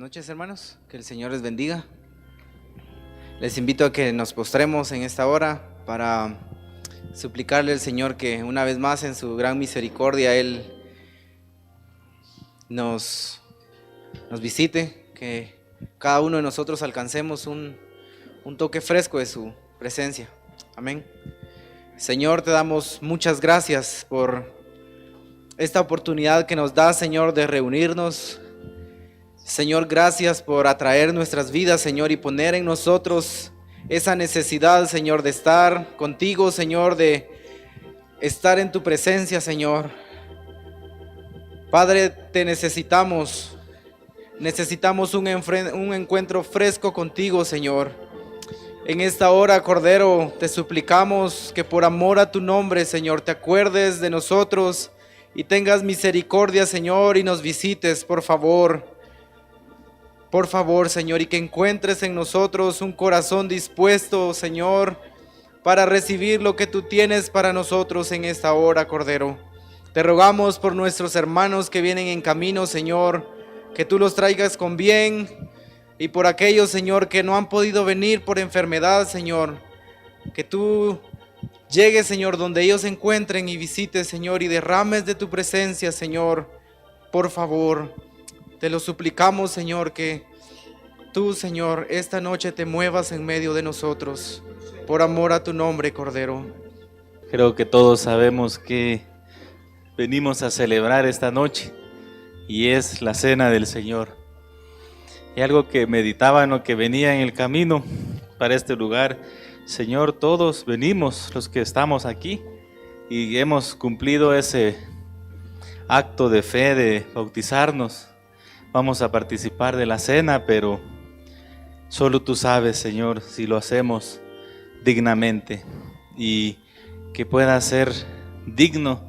noches, hermanos, que el Señor les bendiga. Les invito a que nos postremos en esta hora para suplicarle al Señor que una vez más en su gran misericordia Él nos visite, que cada uno de nosotros alcancemos un toque fresco de su presencia. Amén. Señor, te damos muchas gracias por esta oportunidad que nos da, Señor, de reunirnos. Señor, gracias por atraer nuestras vidas, Señor, y poner en nosotros esa necesidad, Señor, de estar contigo, Señor, de estar en tu presencia, Señor. Padre, te necesitamos un encuentro fresco contigo, Señor. En esta hora, Cordero, te suplicamos que por amor a tu nombre, Señor, te acuerdes de nosotros y tengas misericordia, Señor, y nos visites, por favor. Por favor, Señor, y que encuentres en nosotros un corazón dispuesto, Señor, para recibir lo que tú tienes para nosotros en esta hora, Cordero. Te rogamos por nuestros hermanos que vienen en camino, Señor, que tú los traigas con bien, y por aquellos, Señor, que no han podido venir por enfermedad, Señor, que tú llegues, Señor, donde ellos se encuentren y visites, Señor, y derrames de tu presencia, Señor, por favor. Te lo suplicamos, Señor, que tú, Señor, esta noche te muevas en medio de nosotros, por amor a tu nombre, Cordero. Creo que todos sabemos que venimos a celebrar esta noche y es la cena del Señor. Y algo que meditaba en lo que venía en el camino para este lugar, Señor, todos venimos, los que estamos aquí, y hemos cumplido ese acto de fe de bautizarnos. Vamos a participar de la cena, pero solo tú sabes, Señor, si lo hacemos dignamente y que pueda ser digno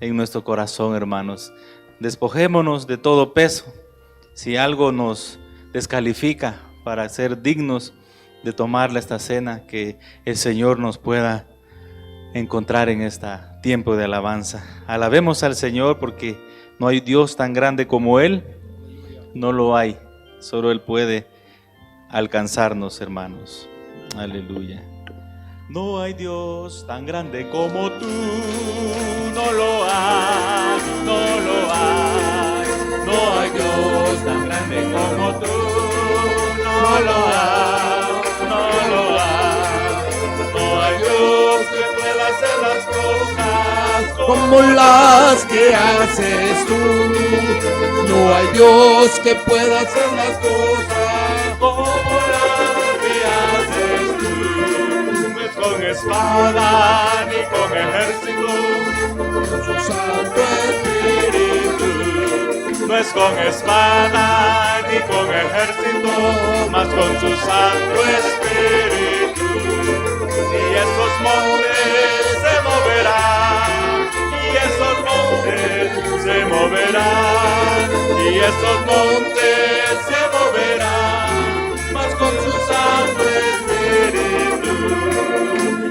en nuestro corazón, hermanos. Despojémonos de todo peso. Si algo nos descalifica para ser dignos de tomar esta cena, que el Señor nos pueda encontrar en este tiempo de alabanza. Alabemos al Señor porque no hay Dios tan grande como Él. No lo hay, solo Él puede alcanzarnos, hermanos. Aleluya. No hay Dios tan grande como tú, no lo hay, no lo hay. No hay Dios tan grande como tú, no lo hay, no lo hay. No hay Dios que pueda hacer las cosas como las que haces tú. No hay Dios que pueda hacer las cosas como las que haces tú. No es con espada ni con ejército, con su Santo Espíritu. No es con espada ni con ejército, mas con su Santo Espíritu. Y esos montes se moverán, y esos montes se moverán, y esos montes se moverán, mas con su Santo Espíritu.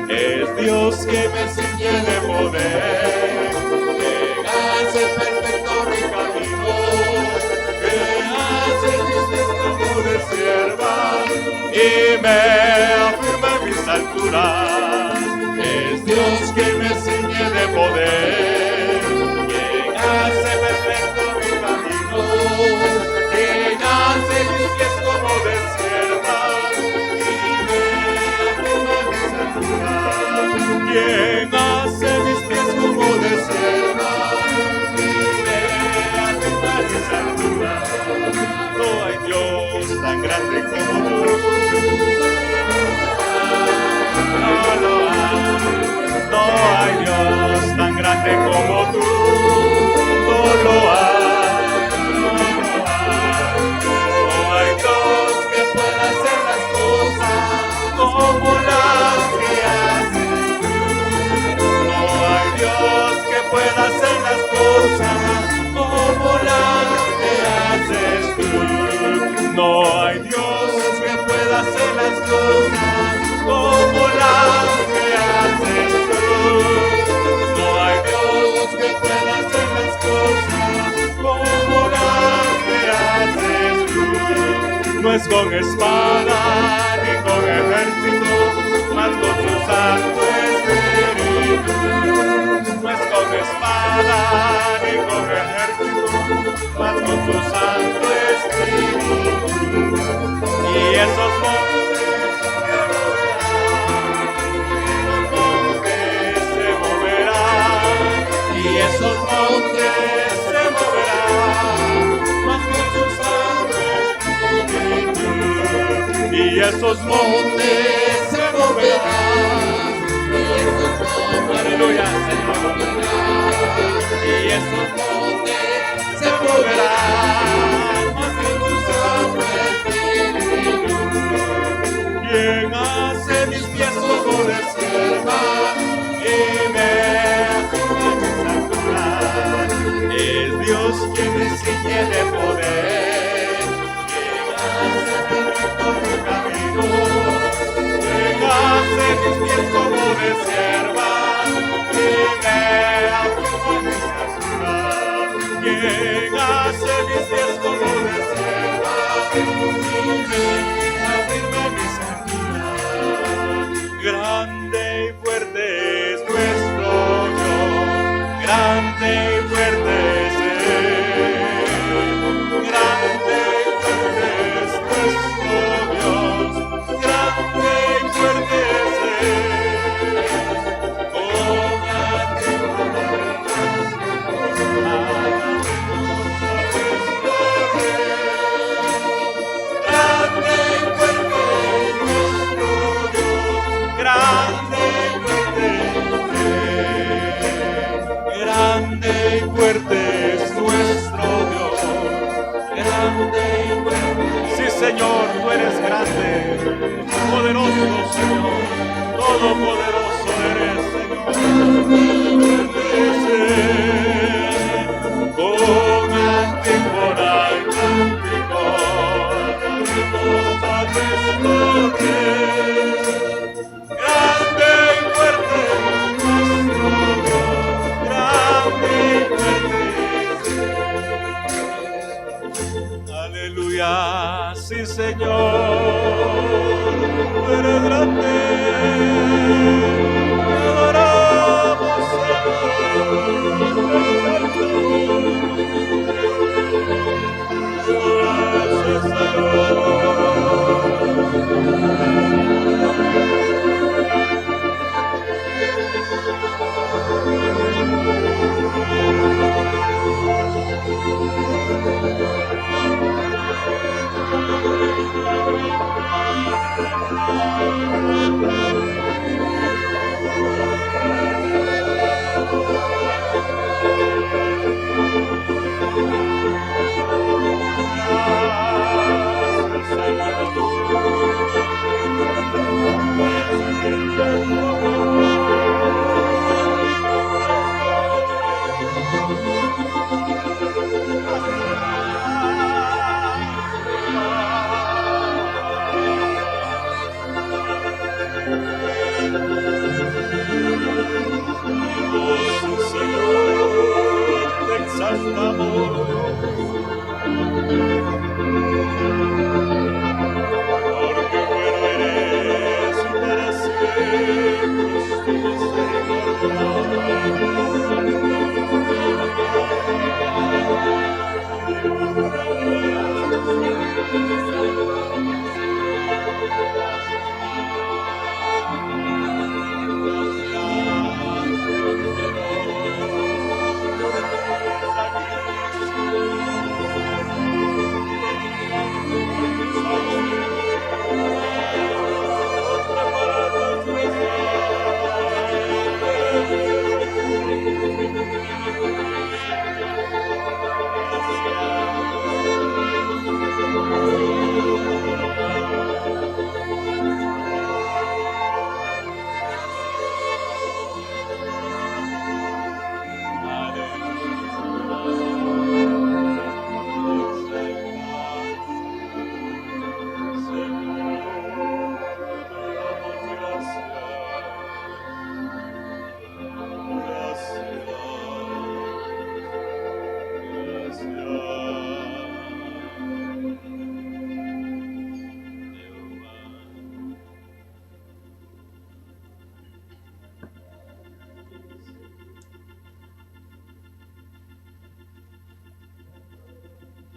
Es Dios que me ciñe de poder, que hace perfecto mi camino, que hace mis pies como de sierva y me afirma en mis alturas. Es Dios que me ciñe de poder, que hace perfecto mi camino, que hace mis pies como de sierva y me afirma en mis alturas. Quien hace mis pies como de sierva y me afirma en mis alturas. No hay Dios tan grande como tú. No lo hay. No es con espada ni con ejército, mas con su Santo Espíritu. No es con espada ni con ejército, mas con su Santo Espíritu. Y esos montes se moverán, y esos montes se moverán, mas con su Santo Espíritu. Y esos montes se moverán, aleluya, Señor. Y esos montes se moverán, mas con su Santo Espíritu. Quien hace mis pies como de sierva y me hace andar, es Dios quien me ciñe de poder. Quien hace mi camino, quien hace mis pies como de sierva y me hace andar. Quien hace mis pies como de sierva y me abriga mis heridas. Grande y fuerte es nuestro Dios, grande y fuerte es Él. Grande y fuerte es nuestro Dios, grande y fuerte es Él. Con grande y fuerte es nuestro Dios, grande y fuerte es Él. Grande y fuerte es nuestro Dios, grande y fuerte. Sí, Señor, tú eres grande, poderoso, Señor, todopoderoso eres, Señor. Es Él. Con antífona y cántico, a nuestro Rey. Grande y fuerte nuestro Dios, grande y fuerte. Aleluya, sí, Señor, tú eres grande. Te adoramos,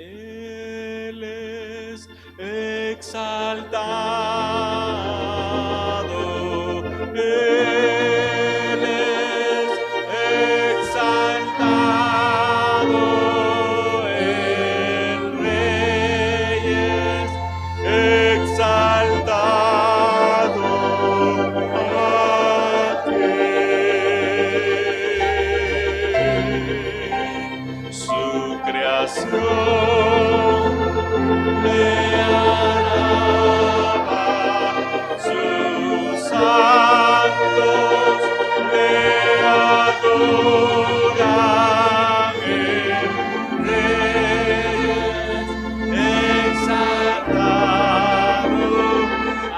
Él es exaltado, Él es exaltado, el Rey es exaltado aquí. Su creación le alaba, sus santos le adoran, el Rey es exaltado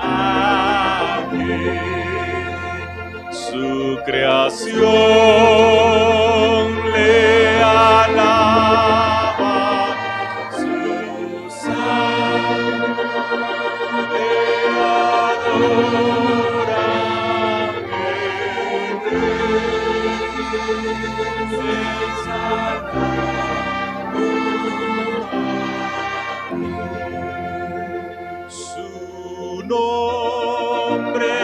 aquí. Su creación le alaba, sus santos le adoran, el Rey es exaltado. Su nombre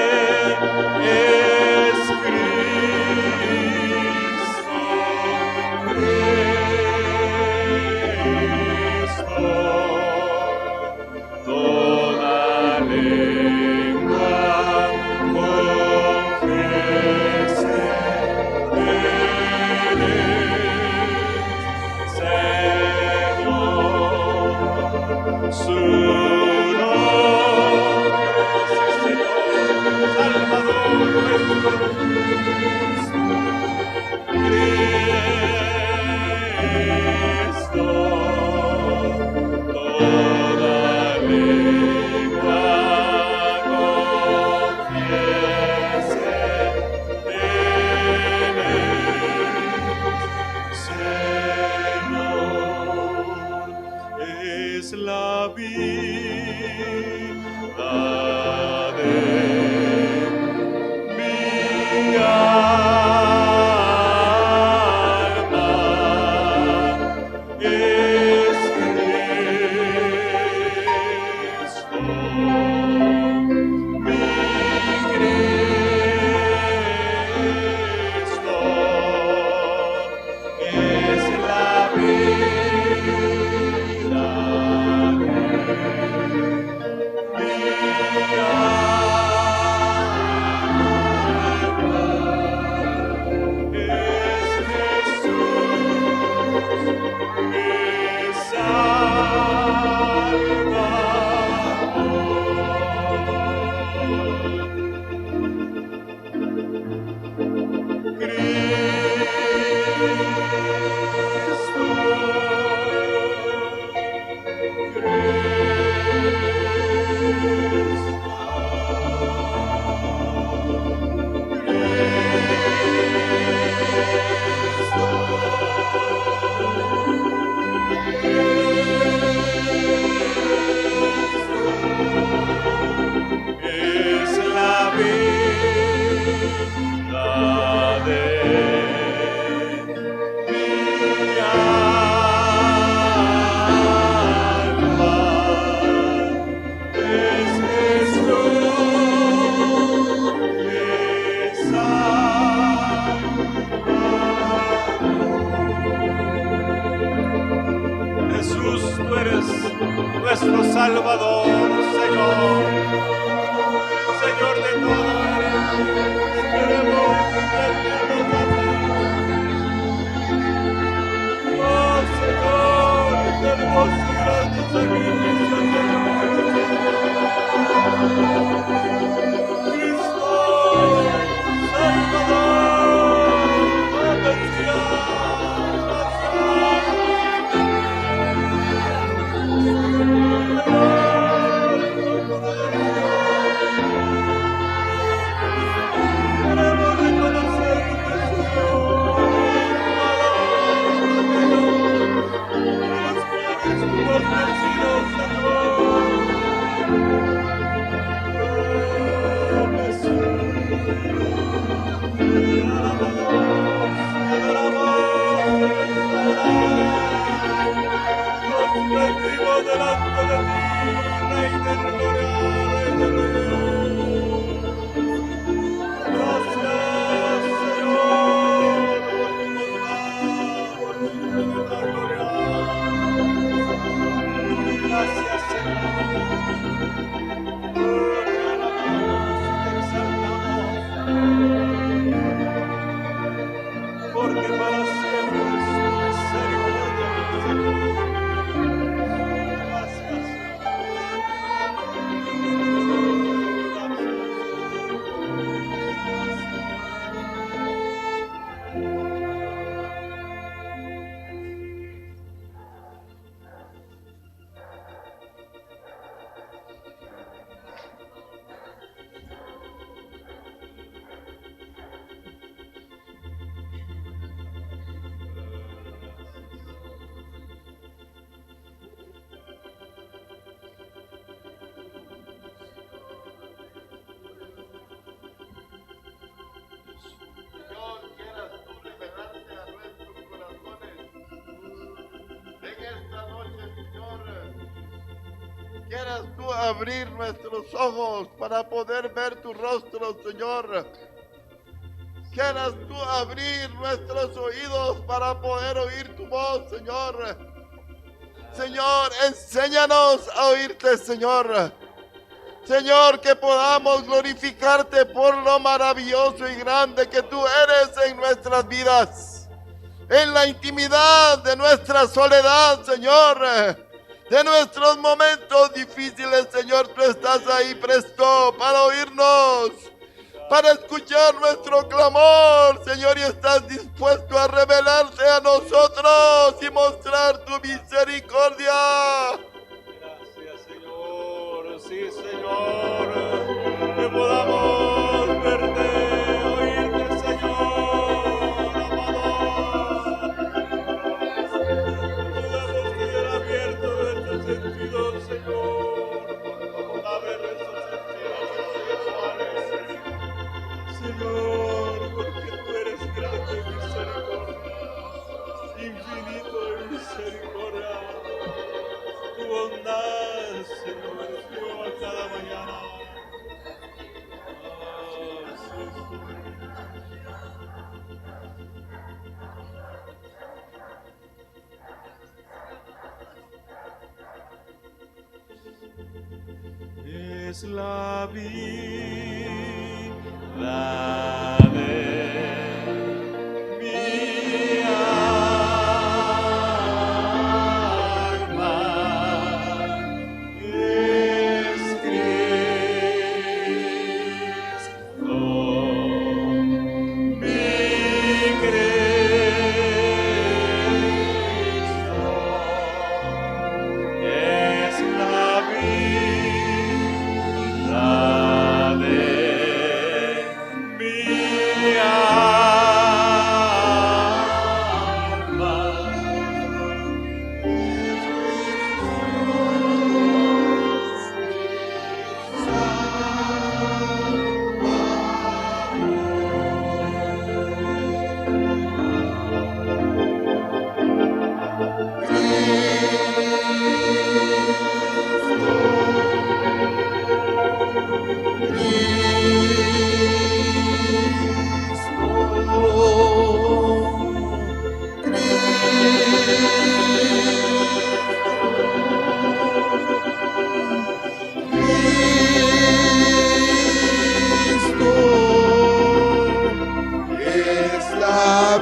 es Cristo, Cristo. Toda lengua confiese, Él es Señor. Su nombre Porque para siempre es tu misericordia, Señor. Gracias, Señor, quieras tú revelarte a nuestros corazones en esta noche, Señor. Quieras tú abrir nuestros ojos para poder ver tu rostro, Señor. Quieras tú abrir nuestros oídos para poder oír tu voz, Señor. Señor, enséñanos a oírte, Señor. Señor, que podamos glorificarte por lo maravilloso y grande que tú eres en nuestras vidas. En la intimidad de nuestra soledad, Señor. De nuestros momentos difíciles, Señor, tú estás ahí presto para oírnos, para escuchar nuestro clamor, Señor, y estás dispuesto a revelarte a nosotros y mostrar tu misericordia. gracias, Señor. Sí, Señor. Que podamos verte, oírte, Señor. Amado. Podamos tener abierto nuestros sentidos, Señor. Abre nuestros sentidos espirituales, Señor, porque tú eres grande en misericordia, infinito en misericordia. Tu bondad, Señor, es nueva cada mañana. Sí, es la vida de mi alma, es Cristo, mi Cristo, es la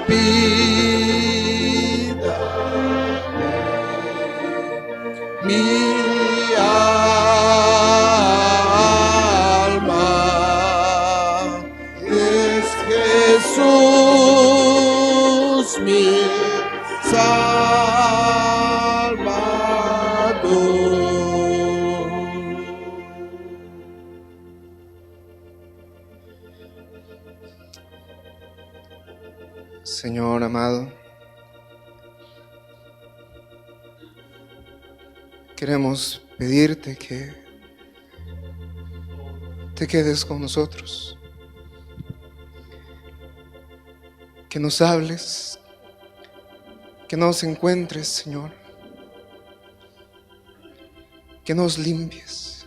vida de mi Señor amado, queremos pedirte que te quedes con nosotros, que nos hables, que nos encuentres, Señor, que nos limpies,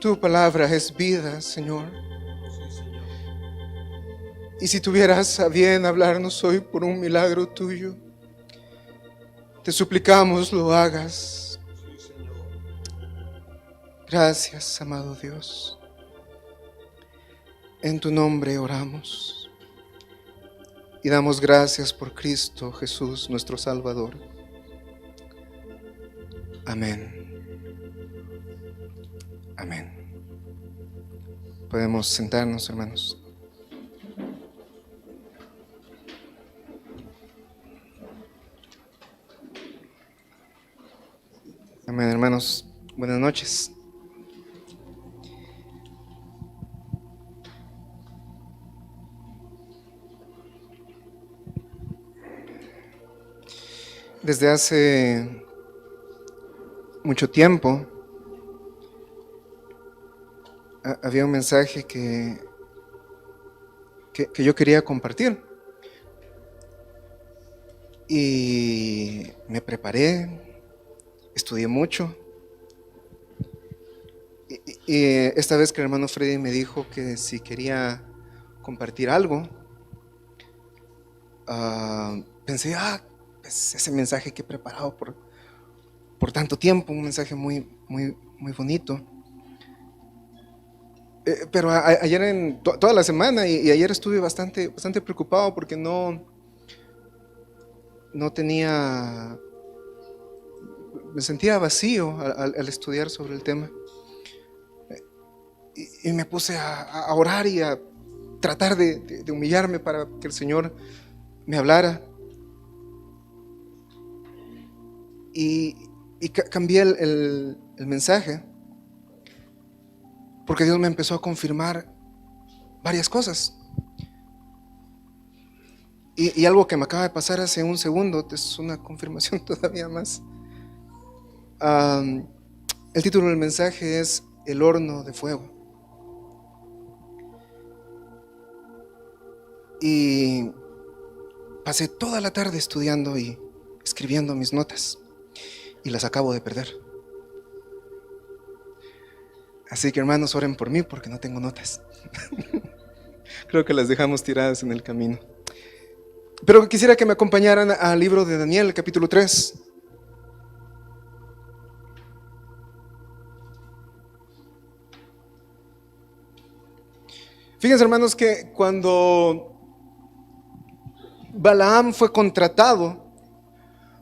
Tu palabra es vida, Señor. Y si tuvieras a bien hablarnos hoy por un milagro tuyo, te suplicamos lo hagas. Gracias, amado Dios. En tu nombre oramos y damos gracias por Cristo Jesús, nuestro Salvador. Amén. Amén. Podemos sentarnos, hermanos. Amén, hermanos. Buenas noches. Desde hace mucho tiempo había un mensaje que yo quería compartir. Y me preparé, estudié mucho. Y esta vez que el hermano Freddy me dijo que si quería compartir algo, pensé, pues ese mensaje que he preparado por tanto tiempo, un mensaje muy bonito. Pero ayer, toda la semana y ayer estuve bastante preocupado porque no tenía, me sentía vacío al estudiar sobre el tema. Y me puse a orar y a tratar de humillarme para que el Señor me hablara. Y cambié el mensaje porque Dios me empezó a confirmar varias cosas. Y algo que me acaba de pasar hace un segundo es una confirmación todavía más. El título del mensaje es El horno de fuego. Y pasé toda la tarde estudiando y escribiendo mis notas y las acabo de perder. Así que hermanos, oren por mí porque no tengo notas. Creo que las dejamos tiradas en el camino. Pero quisiera que me acompañaran al libro de Daniel, capítulo 3. Fíjense, hermanos, que cuando Balaam fue contratado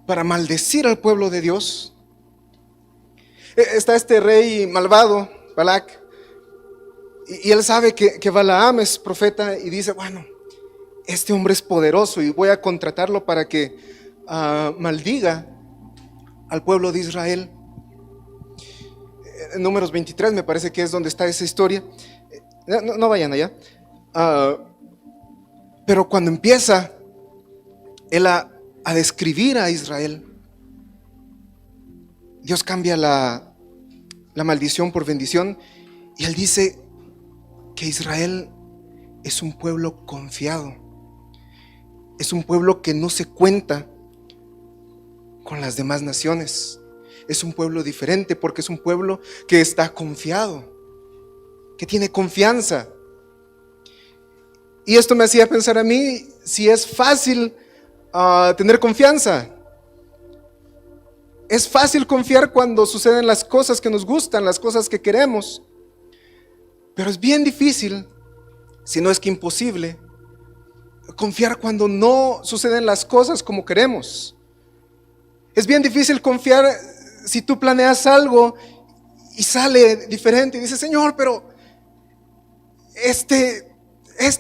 para maldecir al pueblo de Dios, está este rey malvado, Balac, y él sabe que Balaam es profeta y dice, bueno, este hombre es poderoso y voy a contratarlo para que maldiga al pueblo de Israel. En Números 23 me parece que es donde está esa historia. No vayan allá. Pero cuando empieza él a describir a Israel, Dios cambia la maldición por bendición y él dice que Israel es un pueblo confiado, es un pueblo que no se cuenta con las demás naciones, es un pueblo diferente porque es un pueblo que está confiado, que tiene confianza. Y esto me hacía pensar a mí si es fácil tener confianza. Es fácil confiar cuando suceden las cosas que nos gustan, las cosas que queremos. Pero es bien difícil, si no es que imposible, confiar cuando no suceden las cosas como queremos. Es bien difícil confiar si tú planeas algo y sale diferente y dices, Señor, pero este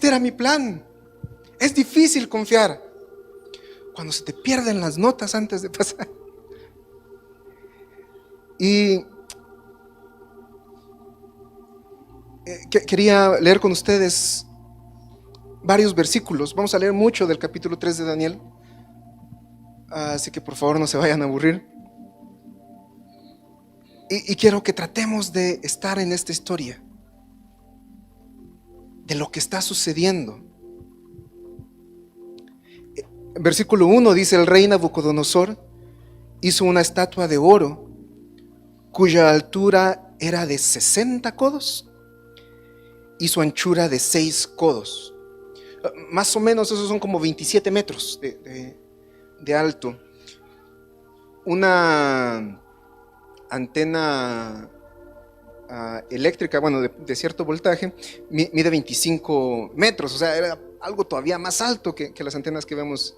era mi plan. Es difícil confiar cuando se te pierden las notas antes de pasar. Y quería leer con ustedes varios versículos. Vamos a leer mucho del capítulo 3 de Daniel, así que por favor no se vayan a aburrir. Y quiero que tratemos de estar en esta historia, de lo que está sucediendo. Versículo 1 dice: el rey Nabucodonosor hizo una estatua de oro cuya altura era de 60 codos y su anchura de 6 codos. Más o menos esos son como 27 metros de alto. Una antena eléctrica, bueno, de cierto voltaje, mide 25 metros, o sea, era algo todavía más alto que las antenas que vemos,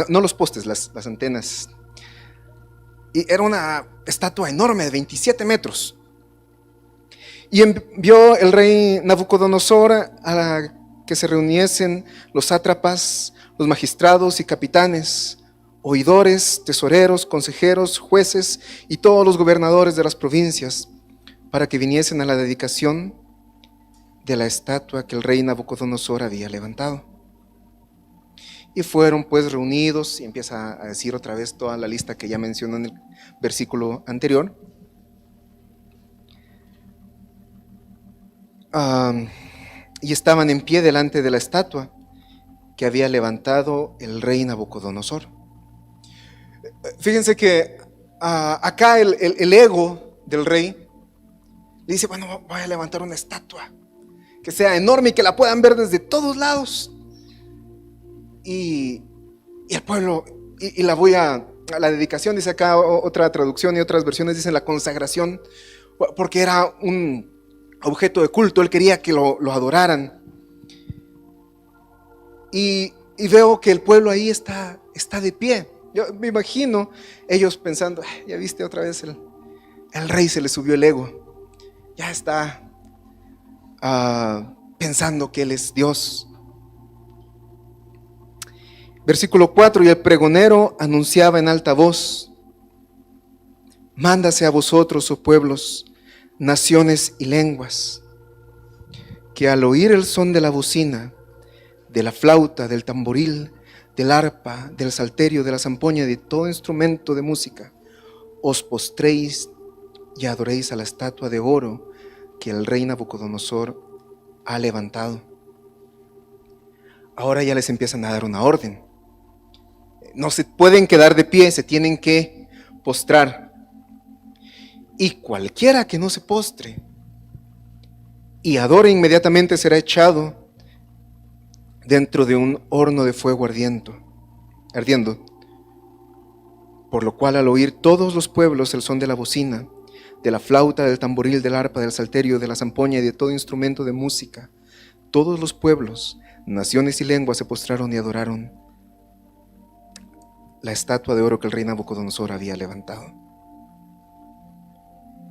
no los postes, las antenas. Y era una estatua enorme de 27 metros. Y envió el rey Nabucodonosor a que se reuniesen los sátrapas, los magistrados y capitanes, oidores, tesoreros, consejeros, jueces y todos los gobernadores de las provincias, para que viniesen a la dedicación de la estatua que el rey Nabucodonosor había levantado. Y fueron pues reunidos, y empieza a decir otra vez toda la lista que ya mencionó en el versículo anterior. Y estaban en pie delante de la estatua que había levantado el rey Nabucodonosor. Fíjense que acá el ego del rey le dice: bueno, voy a levantar una estatua que sea enorme y que la puedan ver desde todos lados. Y el pueblo, y la voy a la dedicación, dice acá otra traducción, y otras versiones dicen la consagración, porque era un objeto de culto, él quería que lo adoraran. Y veo que el pueblo ahí está de pie. Yo me imagino ellos pensando: ya viste, otra vez el rey se le subió el ego, ya está pensando que él es Dios. Versículo 4: y el pregonero anunciaba en alta voz: mándase a vosotros, oh pueblos, naciones y lenguas, que al oír el son de la bocina, de la flauta, del tamboril, del arpa, del salterio, de la zampoña y de todo instrumento de música, os postréis y adoréis a la estatua de oro que el rey Nabucodonosor ha levantado. Ahora ya les empiezan a dar una orden. No se pueden quedar de pie, se tienen que postrar. Y cualquiera que no se postre y adore inmediatamente será echado dentro de un horno de fuego ardiendo. Por lo cual, al oír todos los pueblos el son de la bocina, de la flauta, del tamboril, del arpa, del salterio, de la zampoña y de todo instrumento de música, todos los pueblos, naciones y lenguas se postraron y adoraron la estatua de oro que el rey Nabucodonosor había levantado.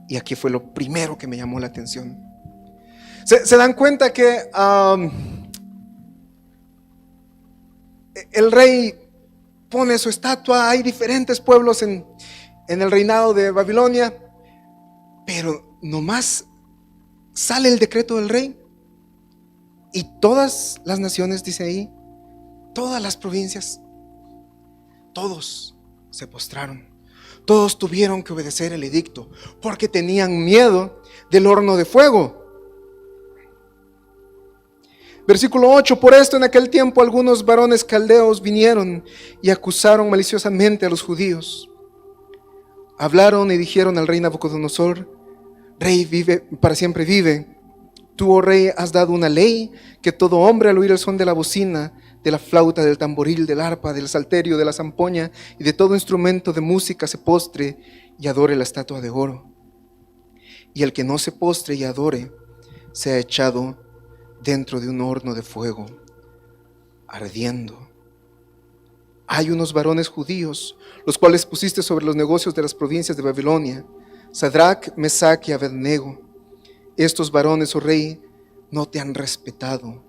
Y aquí fue lo primero que me llamó la atención. ¿Se dan cuenta que el rey pone su estatua? Hay diferentes pueblos en el reinado de Babilonia, pero nomás sale el decreto del rey y todas las naciones, dice ahí, todas las provincias, todos se postraron. Todos tuvieron que obedecer el edicto porque tenían miedo del horno de fuego. Versículo 8: por esto en aquel tiempo algunos varones caldeos vinieron y acusaron maliciosamente a los judíos. Hablaron y dijeron al rey Nabucodonosor: Rey vive, para siempre vive. Tú, oh rey, has dado una ley que todo hombre al oír el son de la bocina, de la flauta, del tamboril, del arpa, del salterio, de la zampoña y de todo instrumento de música se postre y adore la estatua de oro. Y el que no se postre y adore sea echado dentro de un horno de fuego ardiendo. Hay unos varones judíos, los cuales pusiste sobre los negocios de las provincias de Babilonia, Sadrach, Mesach y Abednego. Estos varones, oh rey, no te han respetado,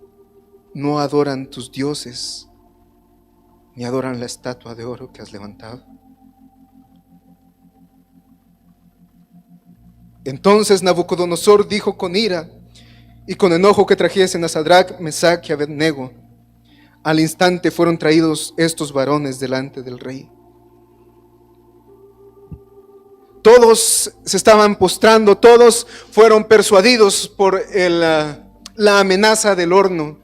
no adoran tus dioses, ni adoran la estatua de oro que has levantado. Entonces Nabucodonosor dijo con ira y con enojo que trajesen a Sadrach, Mesach y Abednego. Al instante fueron traídos estos varones delante del rey. Todos se estaban postrando, todos fueron persuadidos por la amenaza del horno.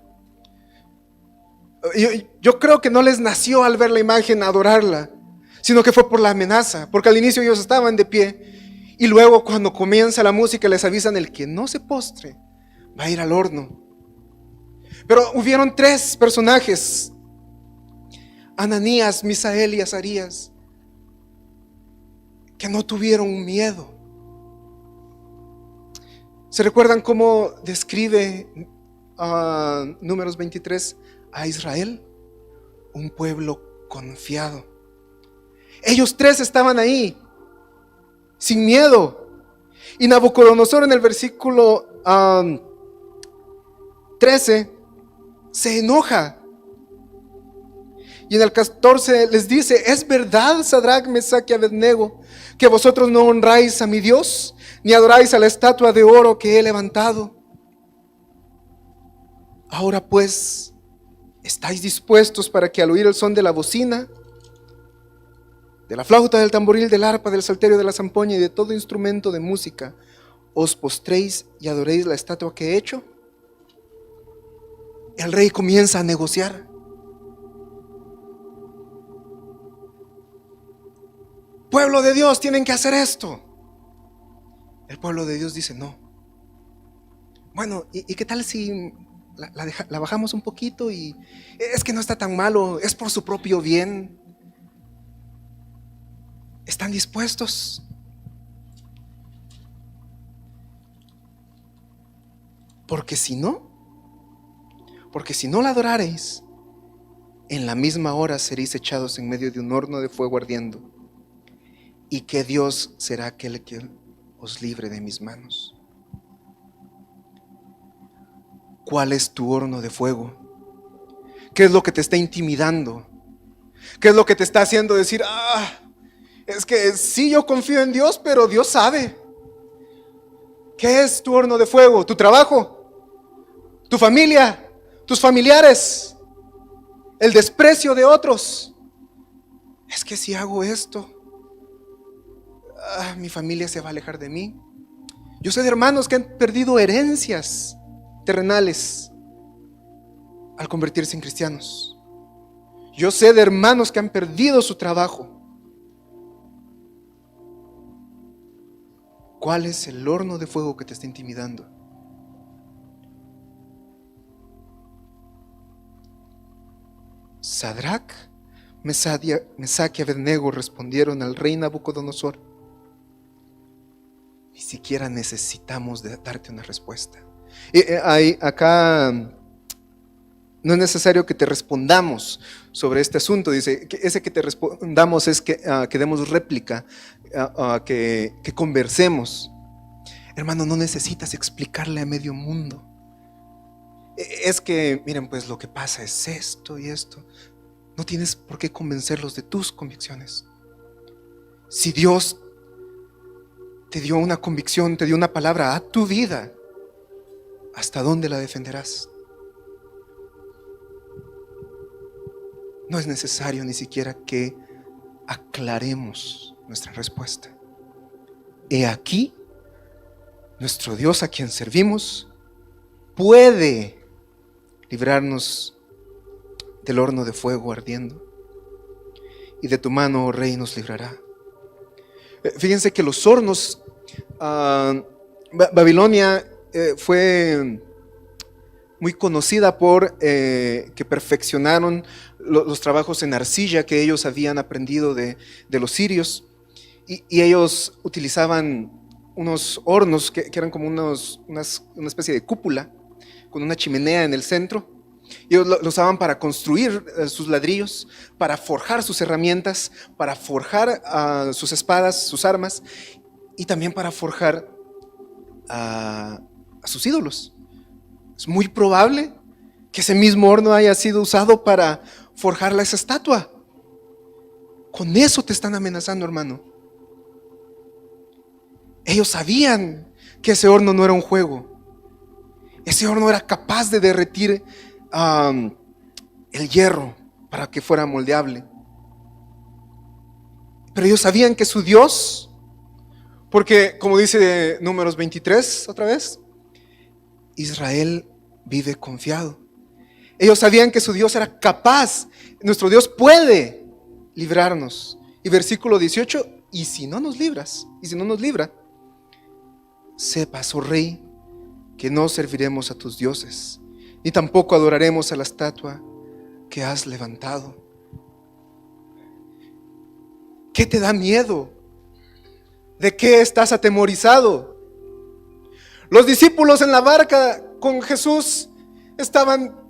Yo creo que no les nació al ver la imagen adorarla, sino que fue por la amenaza, porque al inicio ellos estaban de pie Y luego cuando comienza la música les avisan: el que no se postre va a ir al horno. Pero hubieron 3 personajes: Ananías, Misael y Azarías, que no tuvieron miedo. ¿Se recuerdan cómo describe Números 23 a Israel? Un pueblo confiado. Ellos 3 estaban ahí, sin miedo. Y Nabucodonosor en el versículo 13 se enoja. Y en el 14 les dice: ¿es verdad, Sadrach, Mesach y Abednego, que vosotros no honráis a mi Dios, ni adoráis a la estatua de oro que he levantado? Ahora pues, ¿estáis dispuestos para que al oír el son de la bocina, de la flauta, del tamboril, del arpa, del salterio, de la zampoña y de todo instrumento de música, os postréis y adoréis la estatua que he hecho? El rey comienza a negociar. Pueblo de Dios, tienen que hacer esto. El pueblo de Dios dice: no. Bueno, ¿y qué tal si la bajamos un poquito? Y es que no está tan malo, es por su propio bien. ¿Están dispuestos? Porque si no la adorareis, en la misma hora seréis echados en medio de un horno de fuego ardiendo. ¿Y qué Dios será aquel que os libre de mis manos? ¿Cuál es tu horno de fuego? ¿Qué es lo que te está intimidando? ¿Qué es lo que te está haciendo decir: es que sí, yo confío en Dios, pero Dios sabe? ¿Qué es tu horno de fuego? ¿Tu trabajo? ¿Tu familia? ¿Tus familiares? ¿El desprecio de otros? Es que si hago esto, mi familia se va a alejar de mí. Yo sé de hermanos que han perdido herencias terrenales al convertirse en cristianos. Yo sé de hermanos que han perdido su trabajo. ¿Cuál es el horno de fuego que te está intimidando? Sadrach, Mesach y Abednego respondieron al rey Nabucodonosor: ni siquiera necesitamos darte una respuesta. Acá no es necesario que te respondamos sobre este asunto. Dice que ese que te respondamos es que demos réplica, que conversemos. Hermano, no necesitas explicarle a medio mundo. Es que, miren, pues lo que pasa es esto y esto. No tienes por qué convencerlos de tus convicciones. Si Dios te dio una convicción, te dio una palabra a tu vida, ¿hasta dónde la defenderás? No es necesario ni siquiera que aclaremos nuestra respuesta. He aquí, nuestro Dios a quien servimos puede librarnos del horno de fuego ardiendo, y de tu mano, oh rey, nos librará. Fíjense que los hornos, Babilonia fue muy conocida por que perfeccionaron los trabajos en arcilla que ellos habían aprendido de los sirios, y ellos utilizaban unos hornos que eran como una especie de cúpula con una chimenea en el centro. Ellos lo usaban para construir sus ladrillos, para forjar sus herramientas, para forjar sus espadas, sus armas, y también para forjar a sus ídolos. Es muy probable que ese mismo horno haya sido usado para forjar esa estatua. Con eso te están amenazando, hermano. Ellos sabían que ese horno no era un juego. Ese horno era capaz de derretir el hierro para que fuera moldeable. Pero ellos sabían que su Dios, porque como dice Números 23 otra vez, Israel vive confiado. Ellos sabían que su Dios era capaz, nuestro Dios puede librarnos. Y versículo 18: y si no nos libra, sepas, oh rey, que no serviremos a tus dioses, ni tampoco adoraremos a la estatua que has levantado. ¿Qué te da miedo? ¿De qué estás atemorizado? Los discípulos en la barca con Jesús estaban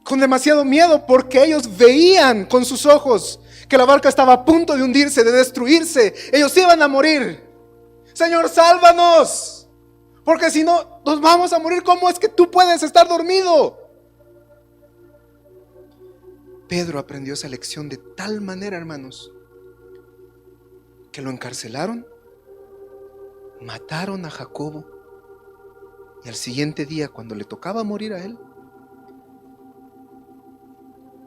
con demasiado miedo porque ellos veían con sus ojos que la barca estaba a punto de hundirse, de destruirse. Ellos iban a morir. Señor, sálvanos, porque si no nos vamos a morir. ¿Cómo es que tú puedes estar dormido? Pedro aprendió esa lección de tal manera, hermanos, que lo encarcelaron, mataron a Jacobo, y al siguiente día, cuando le tocaba morir a él,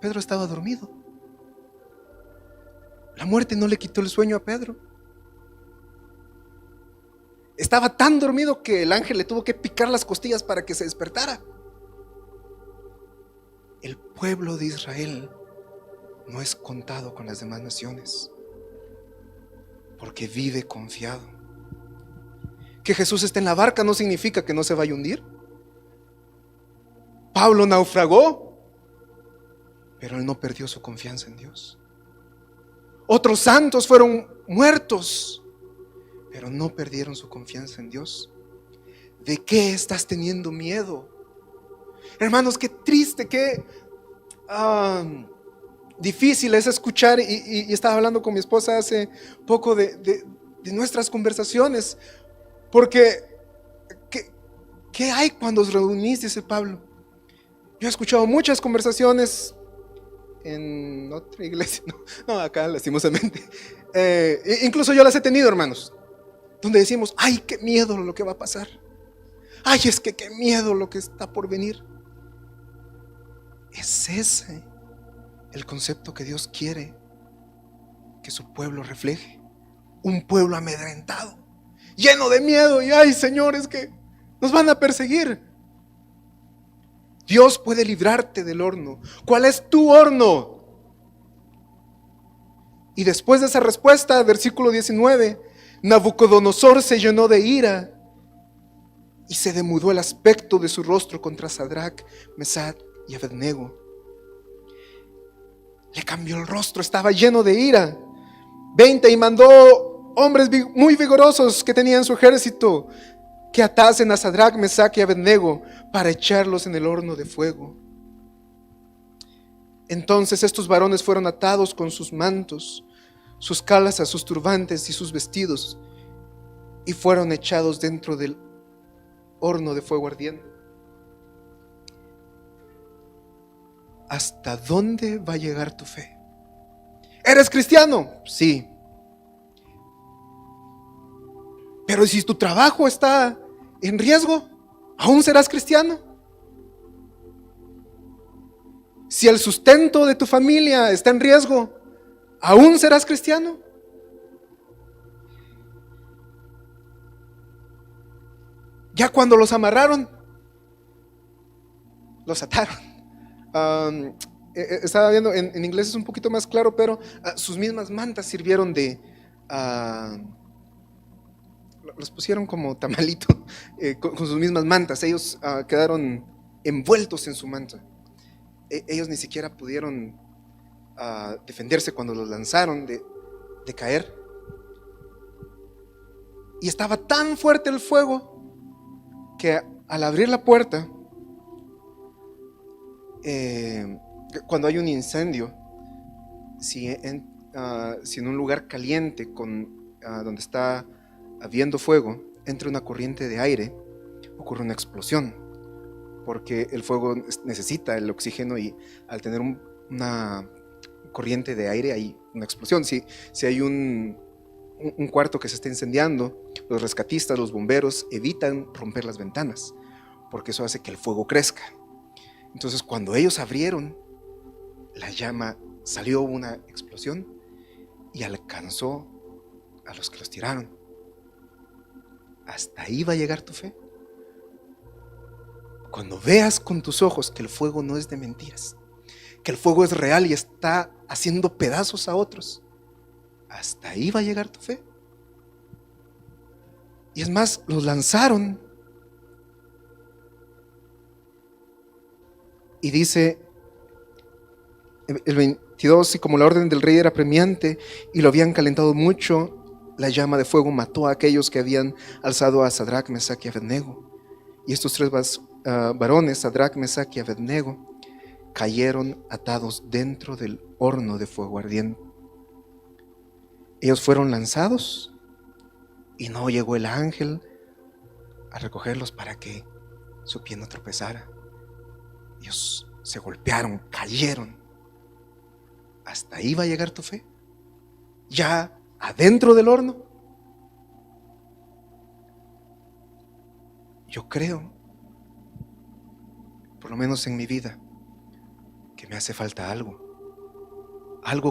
Pedro estaba dormido. La muerte no le quitó el sueño a Pedro. Estaba tan dormido que el ángel le tuvo que picar las costillas para que se despertara. El pueblo de Israel no es contado con las demás naciones, porque vive confiado. Que Jesús esté en la barca no significa que no se vaya a hundir. Pablo naufragó, pero él no perdió su confianza en Dios. Otros santos fueron muertos, pero no perdieron su confianza en Dios. ¿De qué estás teniendo miedo? Hermanos, qué triste, qué difícil es escuchar, y estaba hablando con mi esposa hace poco de nuestras conversaciones, porque ¿qué hay cuando os reunís? Dice Pablo. Yo he escuchado muchas conversaciones en otra iglesia, no acá lastimosamente, incluso yo las he tenido, hermanos, donde decimos, ay, qué miedo lo que va a pasar, ay, es que qué miedo lo que está por venir. Es ese el concepto que Dios quiere que su pueblo refleje: un pueblo amedrentado, lleno de miedo, y ay, Señor, es que nos van a perseguir. Dios puede librarte del horno. ¿Cuál es tu horno? Y después de esa respuesta, versículo 19, Nabucodonosor se llenó de ira y se demudó el aspecto de su rostro contra Sadrach, Mesach y Abednego. Le cambió el rostro, estaba lleno de ira. 20, y mandó hombres muy vigorosos que tenían su ejército que atasen a Sadrach, Mesach y Abednego para echarlos en el horno de fuego. Entonces estos varones fueron atados con sus mantos, sus calzas, sus turbantes y sus vestidos, y fueron echados dentro del horno de fuego ardiente. ¿Hasta dónde va a llegar tu fe? ¿Eres cristiano? Sí. Pero si tu trabajo está en riesgo, ¿aún serás cristiano? Si el sustento de tu familia está en riesgo, ¿aún serás cristiano? Ya cuando los amarraron, los ataron. Estaba viendo, en inglés es un poquito más claro, pero sus mismas mantas sirvieron de... los pusieron como tamalito, con sus mismas mantas. Ellos quedaron envueltos en su manta. Ellos ni siquiera pudieron defenderse cuando los lanzaron de caer. Y estaba tan fuerte el fuego que al abrir la puerta, cuando hay un incendio, si en un lugar caliente donde está habiendo fuego, entra una corriente de aire, ocurre una explosión, porque el fuego necesita el oxígeno, y al tener una corriente de aire hay una explosión. Si hay un cuarto que se está incendiando, los rescatistas, los bomberos evitan romper las ventanas, porque eso hace que el fuego crezca. Entonces, cuando ellos abrieron, la llama salió, una explosión, y alcanzó a los que los tiraron. ¿Hasta ahí va a llegar tu fe? Cuando veas con tus ojos que el fuego no es de mentiras, que el fuego es real y está haciendo pedazos a otros, ¿hasta ahí va a llegar tu fe? Y es más, los lanzaron. Y dice el 22, y como la orden del rey era apremiante y lo habían calentado mucho, la llama de fuego mató a aquellos que habían alzado a Sadrach, Mesach y Abednego. Y estos tres varones, Sadrach, Mesach y Abednego, cayeron atados dentro del horno de fuego ardiente. Ellos fueron lanzados y no llegó el ángel a recogerlos para que su pie no tropezara. Ellos se golpearon, cayeron. ¿Hasta ahí va a llegar tu fe? ¿Ya adentro del horno? Yo creo, por lo menos en mi vida, que me hace falta algo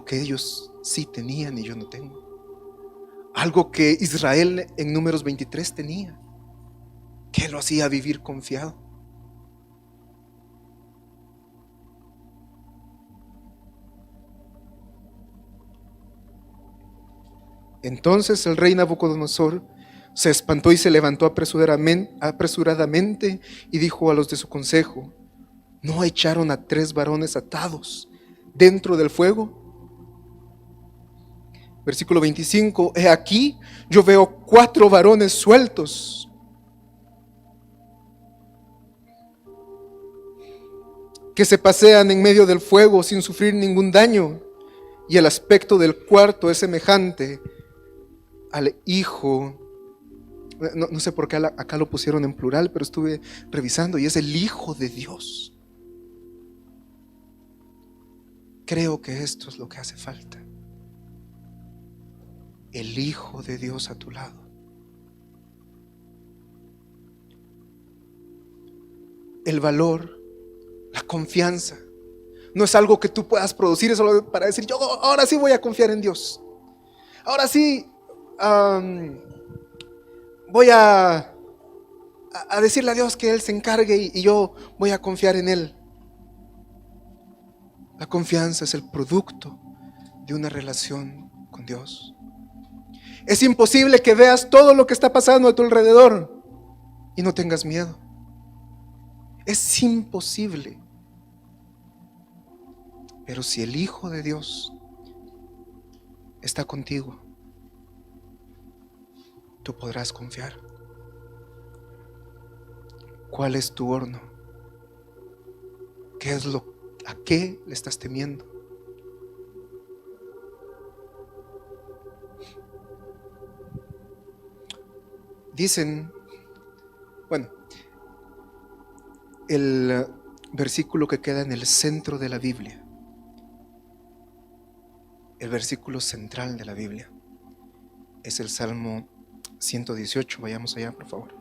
que ellos sí tenían y yo no tengo, algo que Israel en Números 23 tenía, que lo hacía vivir confiado. Entonces el rey Nabucodonosor se espantó y se levantó apresuradamente y dijo a los de su consejo: ¿no echaron a 3 varones atados dentro del fuego? Versículo 25: he aquí, yo veo 4 varones sueltos, que se pasean en medio del fuego sin sufrir ningún daño, y el aspecto del cuarto es semejante al hijo. No sé por qué acá lo pusieron en plural, pero estuve revisando y es el Hijo de Dios. Creo que esto es lo que hace falta. El Hijo de Dios a tu lado. El valor, la confianza, no es algo que tú puedas producir, es solo para decir: yo ahora sí voy a confiar en Dios. Ahora sí voy a decirle a Dios que Él se encargue y yo voy a confiar en Él. La confianza es el producto de una relación con Dios. Es imposible que veas todo lo que está pasando a tu alrededor y no tengas miedo. Es imposible. Pero si el Hijo de Dios está contigo, tú podrás confiar. ¿Cuál es tu horno? ¿A qué le estás temiendo? Dicen, el versículo que queda en el centro de la Biblia, el versículo central de la Biblia, es el Salmo 118. Vayamos allá, por favor.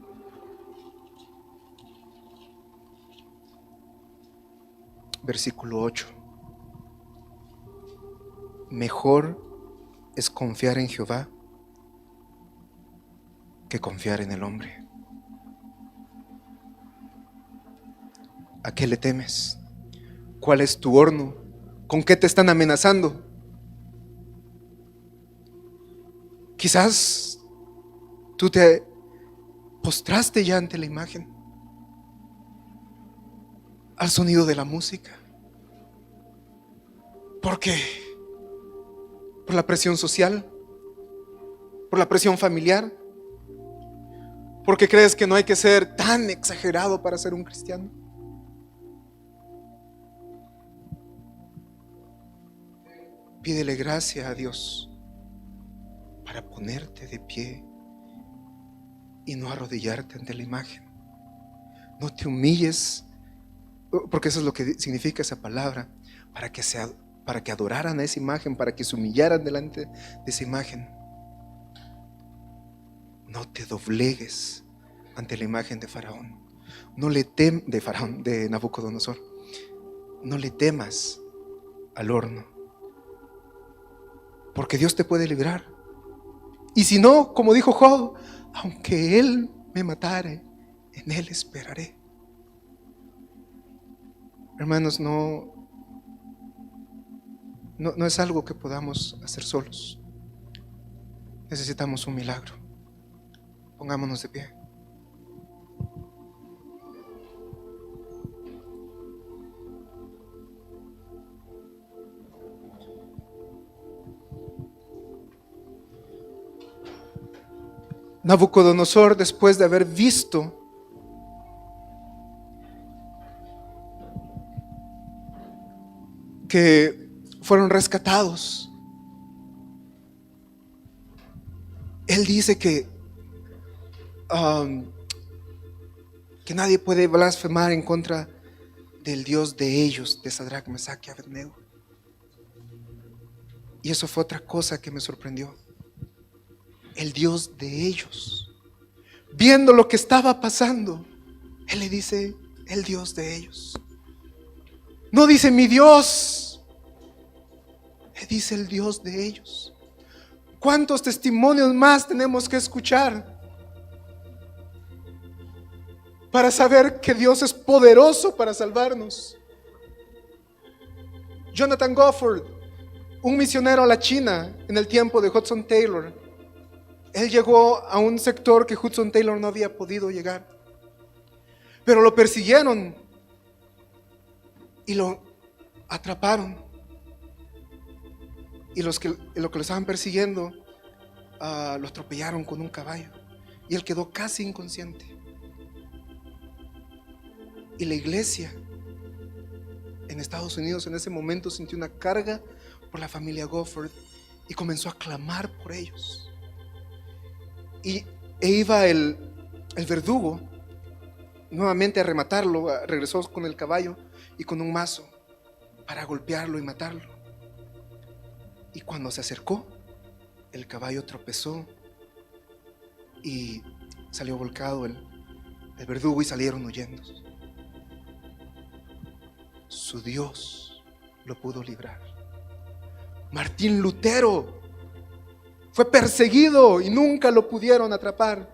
Versículo 8. Mejor es confiar en Jehová que confiar en el hombre. ¿A qué le temes? ¿Cuál es tu horno? ¿Con qué te están amenazando? Quizás tú te postraste ya ante la imagen, al sonido de la música. ¿Por qué? Por la presión social, por la presión familiar, porque crees que no hay que ser tan exagerado para ser un cristiano. Pídele gracia a Dios para ponerte de pie y no arrodillarte ante la imagen. No te humilles, porque eso es lo que significa esa palabra, para que adoraran a esa imagen, para que se humillaran delante de esa imagen. No te doblegues ante la imagen de Faraón. De Nabucodonosor. No le temas al horno, porque Dios te puede librar. Y si no, como dijo Job, aunque Él me matare, en Él esperaré. Hermanos, no es algo que podamos hacer solos. Necesitamos un milagro. Pongámonos de pie. Nabucodonosor, después de haber visto que fueron rescatados, él dice que nadie puede blasfemar en contra del Dios de ellos, de Sadrach, Mesach y Abednego. Y eso fue otra cosa que me sorprendió. El Dios de ellos, viendo lo que estaba pasando, él le dice el Dios de ellos. No dice mi Dios, le dice el Dios de ellos. ¿Cuántos testimonios más tenemos que escuchar para saber que Dios es poderoso para salvarnos? Jonathan Gofford, un misionero a la China en el tiempo de Hudson Taylor, él llegó a un sector que Hudson Taylor no había podido llegar, pero lo persiguieron y lo atraparon. Y lo que lo estaban persiguiendo lo atropellaron con un caballo y él quedó casi inconsciente. Y la iglesia en Estados Unidos en ese momento sintió una carga por la familia Gofford y comenzó a clamar por ellos. E iba el verdugo nuevamente a rematarlo. Regresó con el caballo y con un mazo para golpearlo y matarlo. Y cuando se acercó, el caballo tropezó y salió volcado el verdugo y salieron huyendo. Su Dios lo pudo librar. Martín Lutero fue perseguido y nunca lo pudieron atrapar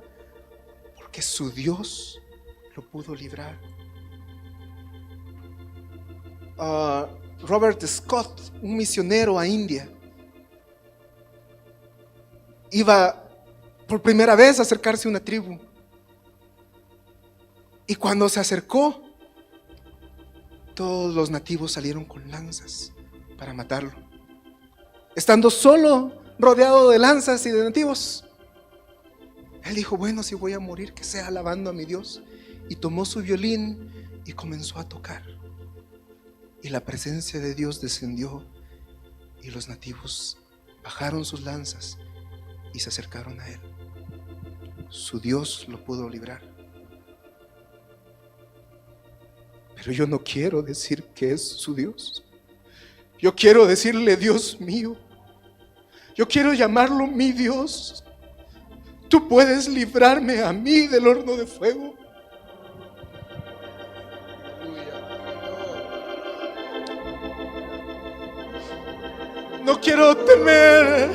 porque su Dios lo pudo librar. Robert Scott, un misionero a India, iba por primera vez a acercarse a una tribu. Y cuando se acercó, todos los nativos salieron con lanzas para matarlo. Estando solo, rodeado de lanzas y de nativos, él dijo, bueno, si voy a morir, que sea alabando a mi Dios. Y tomó su violín y comenzó a tocar. Y la presencia de Dios descendió y los nativos bajaron sus lanzas y se acercaron a él. Su Dios lo pudo librar. Pero yo no quiero decir que es su Dios. Yo quiero decirle Dios mío. Yo quiero llamarlo mi Dios. Tú puedes librarme a mí del horno de fuego. No quiero temer,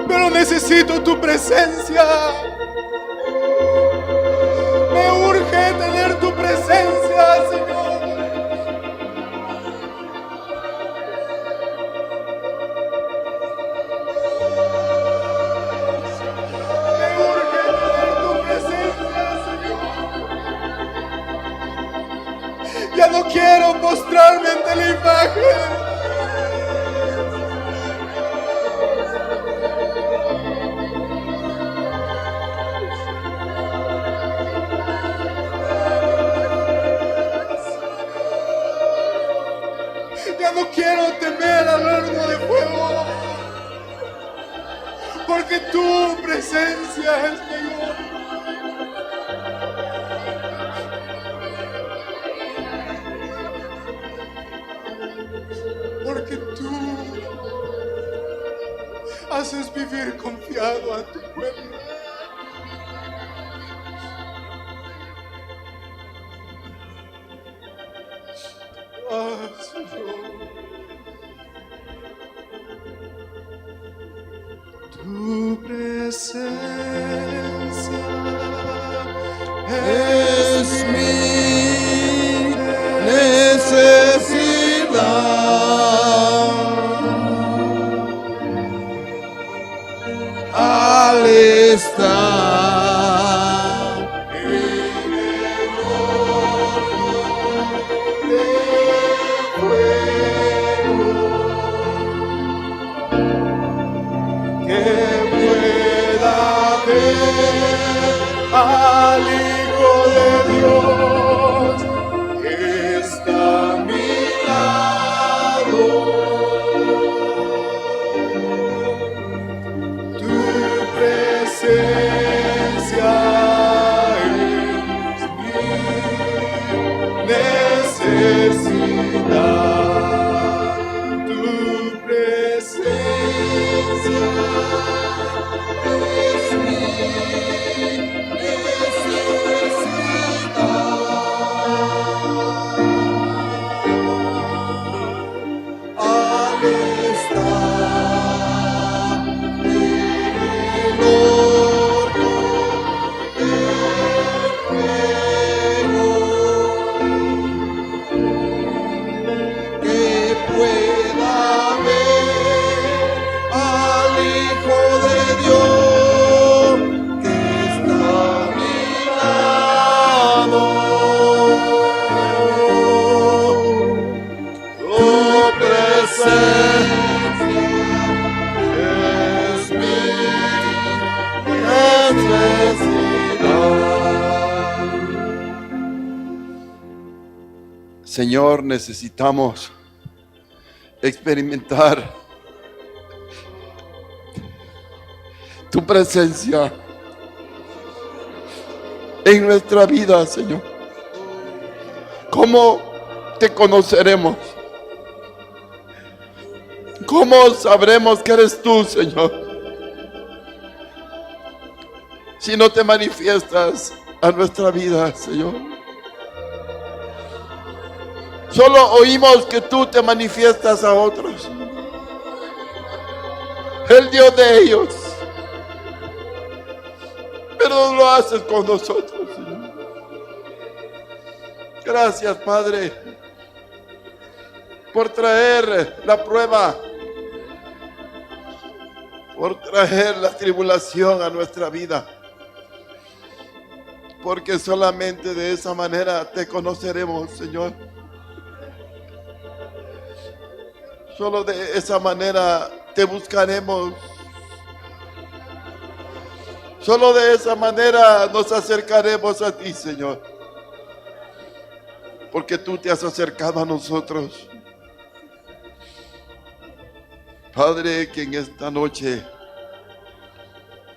pero necesito tu presencia. Me urge tener tu presencia, Señor. Me urge tener tu presencia, Señor. Ya no quiero postrarme ante la imagen. No quiero temer al horno de fuego, porque tu presencia es mayor. Porque tú haces vivir confiado a tu pueblo. Ah, Señor. Tu presencia es mi necesidad. está en el horno de fuego, que pueda ver al Hijo de Dios que está a mi lado. Tu presencia es mi necesidad. Tu presencia es mi necesidad. Al estar en el horno de fuego, que pueda ver al Hijo de Dios que está a mi lado. Tu presencia es mi necesidad. Señor, necesitamos experimentar tu presencia en nuestra vida, Señor. ¿Cómo te conoceremos? ¿Cómo sabremos que eres tú, Señor? Si no te manifiestas a nuestra vida, Señor. Solo oímos que tú te manifiestas a otros. El Dios de ellos. Pero no lo haces con nosotros, Señor. Gracias, Padre, por traer la prueba, por traer la tribulación a nuestra vida. Porque solamente de esa manera te conoceremos, Señor. Solo de esa manera te buscaremos. Solo de esa manera nos acercaremos a ti, Señor. Porque tú te has acercado a nosotros. Padre, que en esta noche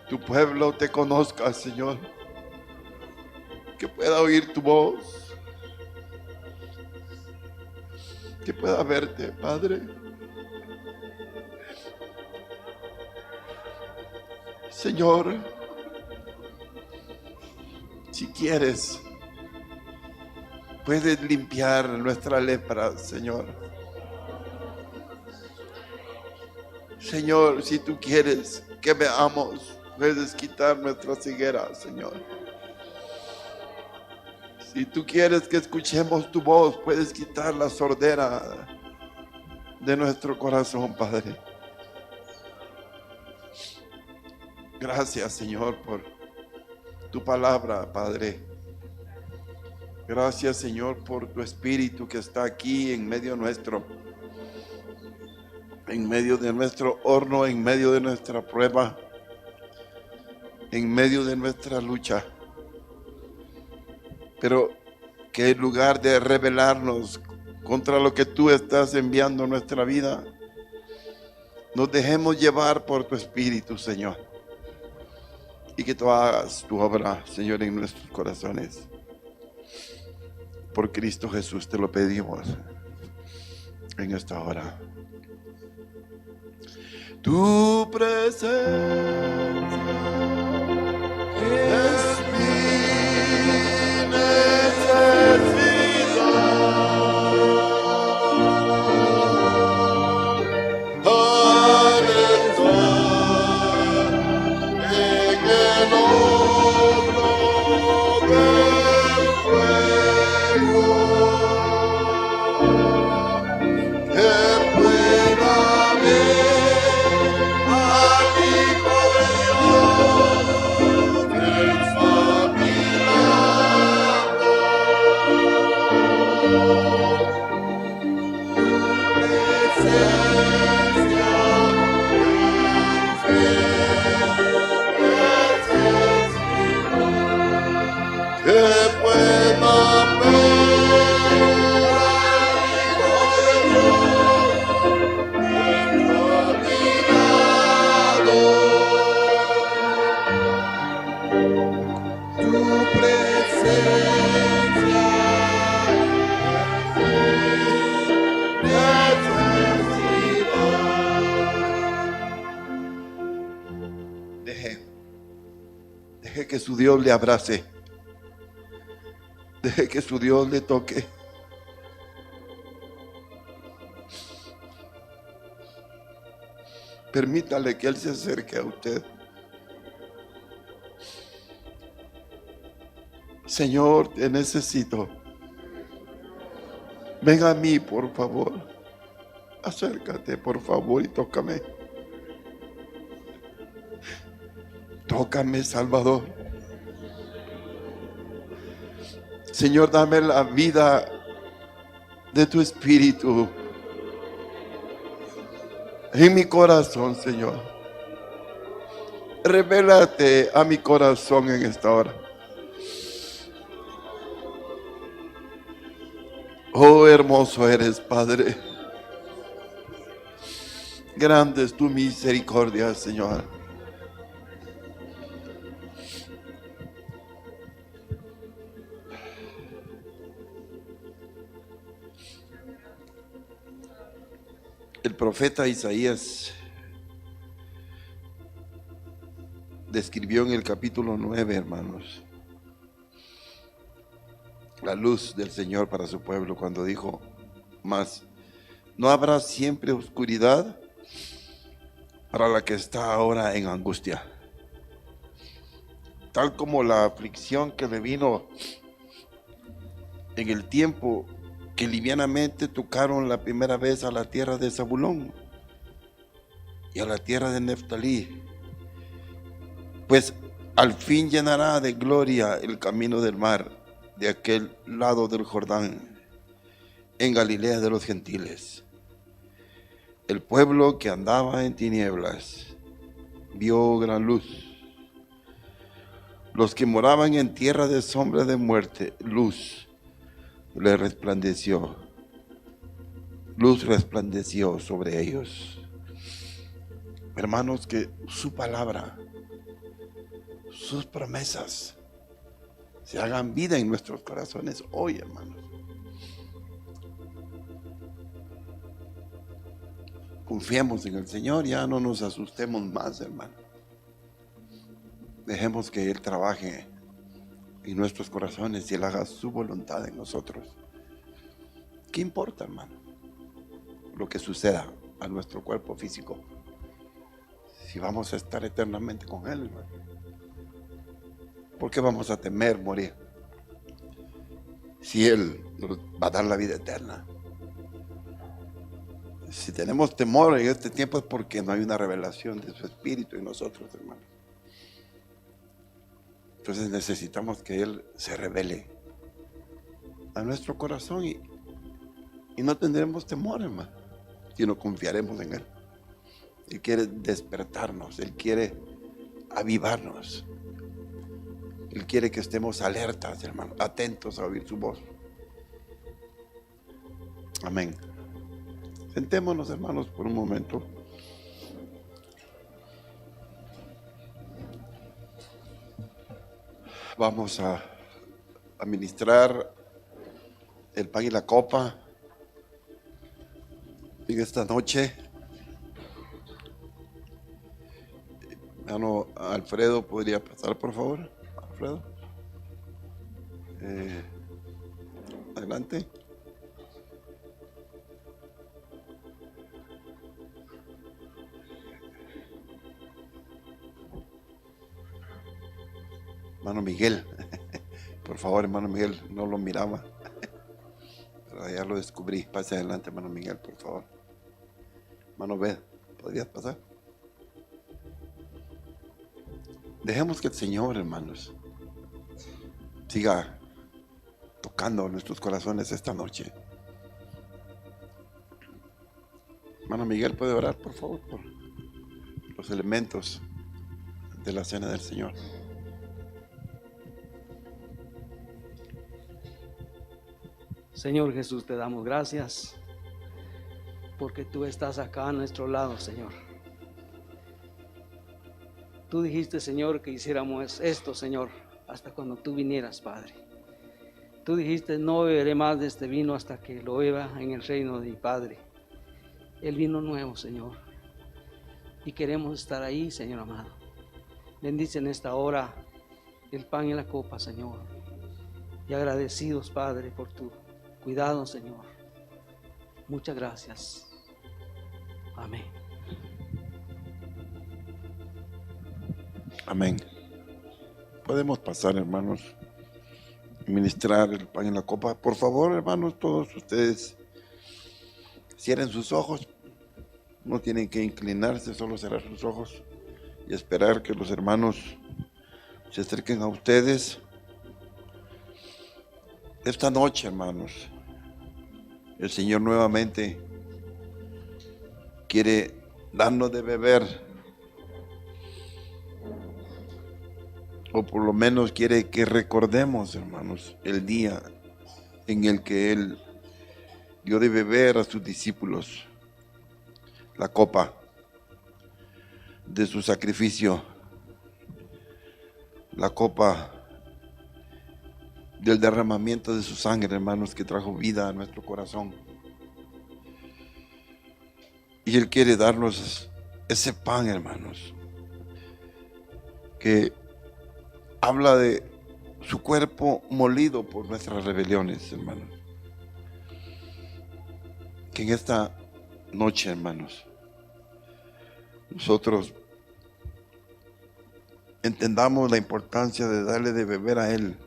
tu pueblo te conozca, Señor. Que pueda oír tu voz. Que pueda verte, Padre. Señor, si quieres, puedes limpiar nuestra lepra, Señor. Señor, si tú quieres que veamos, puedes quitar nuestra ceguera, Señor. Si tú quieres que escuchemos tu voz, puedes quitar la sordera de nuestro corazón, Padre. Gracias, Señor, por tu palabra, Padre. Gracias, Señor, por tu Espíritu que está aquí en medio nuestro. En medio de nuestro horno, en medio de nuestra prueba, en medio de nuestra lucha. Pero que en lugar de rebelarnos contra lo que tú estás enviando a nuestra vida, nos dejemos llevar por tu Espíritu, Señor. Y que tú hagas tu obra, Señor, en nuestros corazones. Por Cristo Jesús te lo pedimos en esta hora. Tu presencia es mi necesidad. Al estar en el horno del fuego, que pueda ver al Hijo de Dios. Deje que su Dios le abrace. Deje que su Dios le toque. Permítale que Él se acerque a usted. Señor, te necesito. Ven a mí, por favor. Acércate, por favor, y tócame. Tócame, Salvador. Señor, dame la vida de tu Espíritu en mi corazón, Señor. Revélate a mi corazón en esta hora. Oh, hermoso eres, Padre. Grande es tu misericordia, Señor. El profeta Isaías describió en el capítulo 9, hermanos, la luz del Señor para su pueblo cuando dijo: mas no habrá siempre oscuridad para la que está ahora en angustia, tal como la aflicción que le vino en el tiempo que livianamente tocaron la primera vez a la tierra de Zabulón y a la tierra de Neftalí, pues al fin llenará de gloria el camino del mar de aquel lado del Jordán, en Galilea de los gentiles. El pueblo que andaba en tinieblas vio gran luz. Los que moraban en tierra de sombra de muerte, luz le resplandeció. Luz resplandeció sobre ellos. Hermanos, que su palabra, sus promesas se hagan vida en nuestros corazones hoy, hermanos. Confiemos en el Señor, ya no nos asustemos más, hermano. Dejemos que Él trabaje en nuestros corazones y Él haga su voluntad en nosotros. ¿Qué importa, hermano? Lo que suceda a nuestro cuerpo físico, si vamos a estar eternamente con Él, hermano. ¿Por qué vamos a temer morir si Él nos va a dar la vida eterna? Si tenemos temor en este tiempo es porque no hay una revelación de su Espíritu en nosotros, hermano. Entonces necesitamos que Él se revele a nuestro corazón y no tendremos temor, hermano, sino confiaremos en Él. Él quiere despertarnos, Él quiere avivarnos. Él quiere que estemos alertas, hermano, atentos a oír su voz. Amén. Sentémonos, hermanos, por un momento. Vamos a administrar el pan y la copa en esta noche. Hermano Alfredo, ¿podría pasar, por favor? Alfredo. Adelante. Hermano Miguel, por favor, hermano Miguel, no lo miraba, pero ya lo descubrí. Pase adelante, hermano Miguel, por favor. Hermano Bed, ¿podrías pasar? Dejemos que el Señor, hermanos, siga tocando nuestros corazones esta noche. Hermano Miguel, ¿puede orar, por favor, por los elementos de la cena del Señor? Señor Jesús, te damos gracias porque tú estás acá a nuestro lado, Señor. Tú dijiste, Señor, que hiciéramos esto, Señor, hasta cuando tú vinieras, Padre. Tú dijiste: no beberé más de este vino hasta que lo beba en el reino de mi Padre. El vino nuevo, Señor. Y queremos estar ahí, Señor amado. Bendice en esta hora el pan y la copa, Señor. Y agradecidos, Padre, por tu cuidado, Señor. Muchas gracias. Amén. Amén. Podemos pasar, hermanos, ministrar el pan y la copa. Por favor, hermanos, todos ustedes cierren sus ojos. No tienen que inclinarse, solo cerrar sus ojos y esperar que los hermanos se acerquen a ustedes. Esta noche, hermanos, el Señor nuevamente quiere darnos de beber, o por lo menos quiere que recordemos, hermanos, el día en el que Él dio de beber a sus discípulos la copa de su sacrificio, la copa del derramamiento de su sangre, hermanos, que trajo vida a nuestro corazón. Y Él quiere darnos ese pan, hermanos, que habla de su cuerpo molido por nuestras rebeliones, hermanos. Que en esta noche, hermanos, nosotros entendamos la importancia de darle de beber a Él,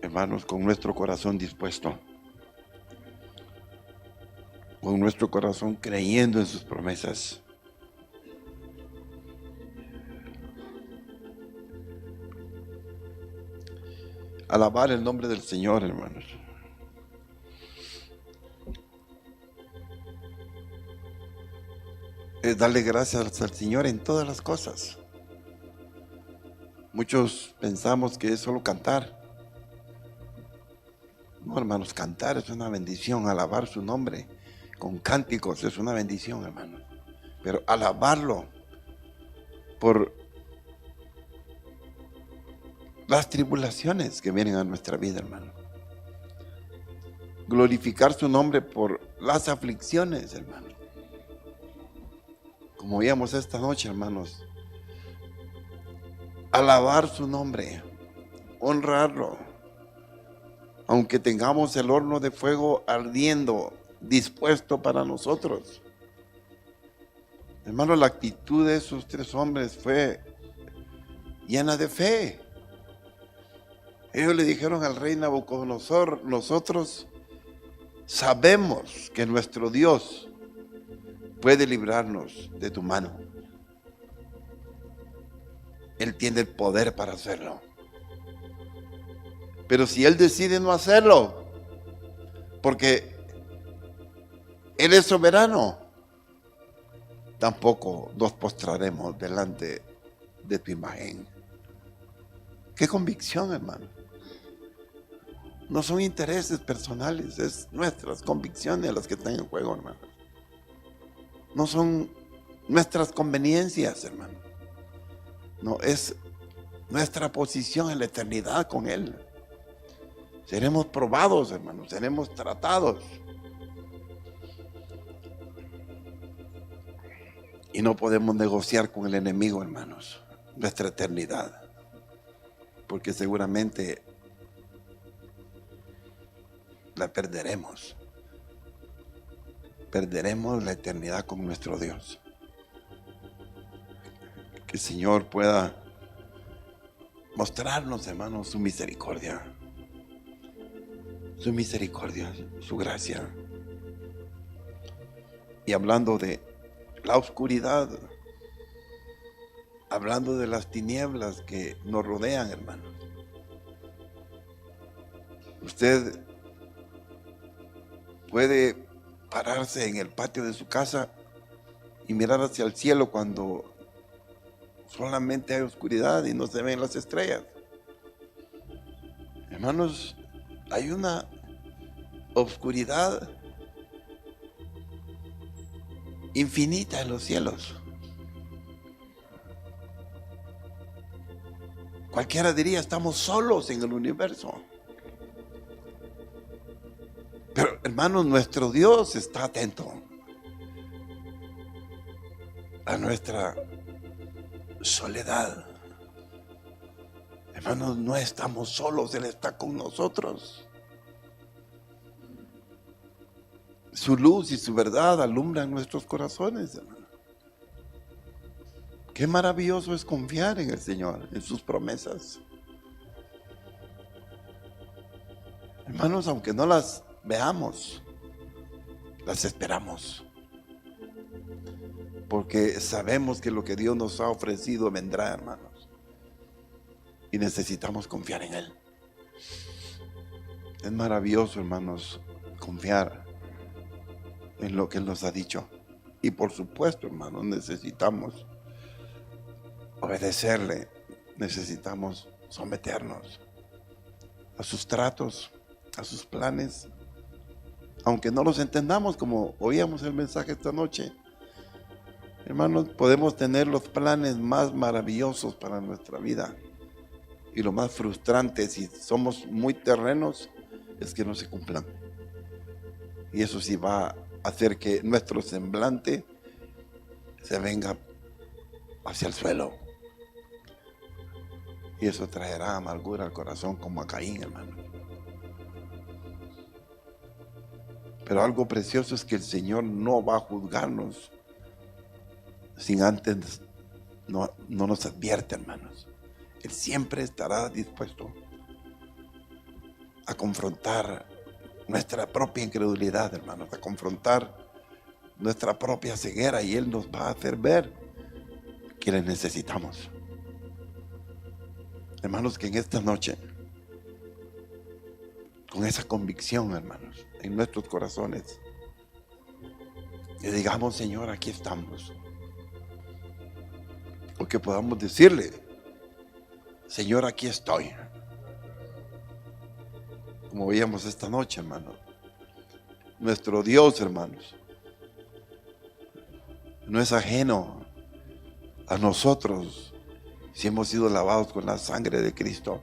hermanos, con nuestro corazón dispuesto, con nuestro corazón creyendo en sus promesas. Alabar el nombre del Señor, hermanos. Es darle gracias al Señor en todas las cosas. Muchos pensamos que es solo cantar. No, hermanos, cantar es una bendición. Alabar su nombre con cánticos es una bendición, hermanos. Pero alabarlo por las tribulaciones que vienen a nuestra vida, hermano. Glorificar su nombre por las aflicciones, hermano. Como veíamos esta noche, hermanos. Alabar su nombre, honrarlo. Aunque tengamos el horno de fuego ardiendo, dispuesto para nosotros. Hermano, la actitud de esos tres hombres fue llena de fe. Ellos le dijeron al rey Nabucodonosor: nosotros sabemos que nuestro Dios puede librarnos de tu mano. Él tiene el poder para hacerlo. Pero si Él decide no hacerlo, porque Él es soberano, tampoco nos postraremos delante de tu imagen. Qué convicción, hermano. No son intereses personales, es nuestras convicciones las que están en juego, hermano. No son nuestras conveniencias, hermano. No, es nuestra posición en la eternidad con Él. Seremos probados, hermanos, seremos tratados. Y no podemos negociar con el enemigo, hermanos, nuestra eternidad. Porque seguramente la perderemos. Perderemos la eternidad con nuestro Dios. Que el Señor pueda mostrarnos, hermanos, su misericordia. Su misericordia, su gracia. Y hablando de la oscuridad, hablando de las tinieblas que nos rodean, hermanos. Usted puede pararse en el patio de su casa y mirar hacia el cielo cuando solamente hay oscuridad y no se ven las estrellas. Hermanos, hay una oscuridad infinita en los cielos. Cualquiera diría, estamos solos en el universo. Pero, hermanos, nuestro Dios está atento a nuestra soledad, Hermanos, no estamos solos, Él está con nosotros. Su luz y su verdad alumbran nuestros corazones, hermano. Qué maravilloso es confiar en el Señor, en sus promesas. Hermanos, aunque no las veamos, las esperamos. Porque sabemos que lo que Dios nos ha ofrecido vendrá, hermanos. Y necesitamos confiar en Él. Es maravilloso, hermanos, confiar en lo que Él nos ha dicho. Y por supuesto, hermanos, necesitamos obedecerle. Necesitamos someternos a sus tratos, a sus planes. Aunque no los entendamos, como oíamos el mensaje esta noche. Hermanos, podemos tener los planes más maravillosos para nuestra vida. Y lo más frustrante, si somos muy terrenos, es que no se cumplan. Y eso sí va a hacer que nuestro semblante se venga hacia el suelo. Y eso traerá amargura al corazón como a Caín, hermano. Pero algo precioso es que el Señor no va a juzgarnos sin antes no nos advierte, hermanos. Él siempre estará dispuesto a confrontar nuestra propia incredulidad, hermanos, a confrontar nuestra propia ceguera, y Él nos va a hacer ver que le necesitamos. Hermanos, que en esta noche, con esa convicción, hermanos, en nuestros corazones, le digamos: Señor, aquí estamos. O que podamos decirle: Señor, aquí estoy. Como veíamos esta noche, hermano, nuestro Dios, hermanos, no es ajeno a nosotros si hemos sido lavados con la sangre de Cristo.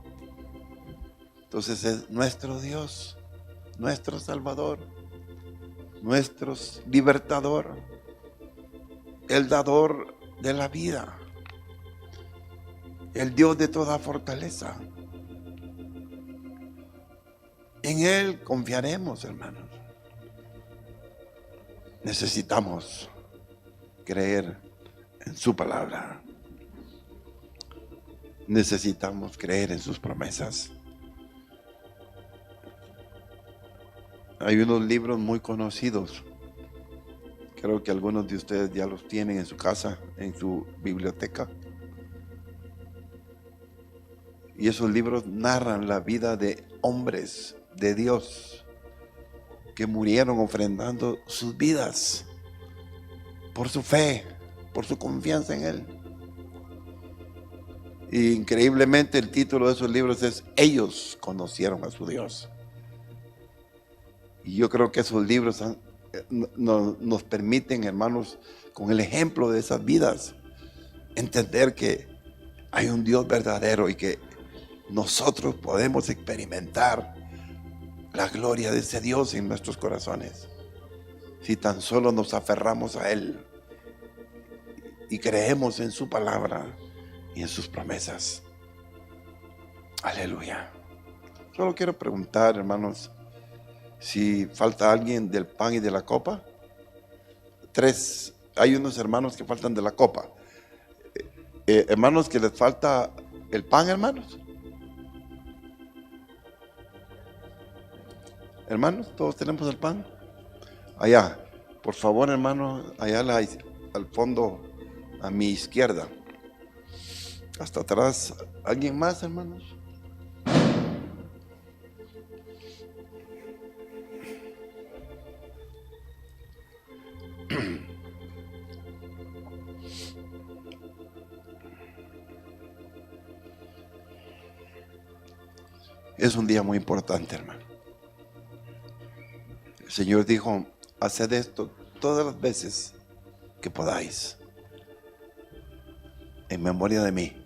Entonces es nuestro Dios, nuestro Salvador, nuestro libertador, el dador de la vida, el Dios de toda fortaleza. En Él confiaremos, hermanos. Necesitamos creer en su palabra. Necesitamos creer en sus promesas. Hay unos libros muy conocidos. Creo que algunos de ustedes ya los tienen en su casa, en su biblioteca. Y esos libros narran la vida de hombres de Dios que murieron ofrendando sus vidas por su fe, por su confianza en Él. Y increíblemente el título de esos libros es Ellos conocieron a su Dios. Y yo creo que esos libros nos permiten, hermanos, con el ejemplo de esas vidas, entender que hay un Dios verdadero y que nosotros podemos experimentar la gloria de ese Dios en nuestros corazones, si tan solo nos aferramos a Él y creemos en su palabra y en sus promesas. Aleluya. Solo quiero preguntar, hermanos, si falta alguien del pan y de la copa. Hay unos hermanos que faltan de la copa. Hermanos, que les falta el pan, hermanos. Hermanos, todos tenemos el pan. Allá, por favor, hermano, allá al fondo, a mi izquierda. Hasta atrás. ¿Alguien más, hermanos? Es un día muy importante, hermano. El Señor dijo: haced esto todas las veces que podáis, en memoria de mí,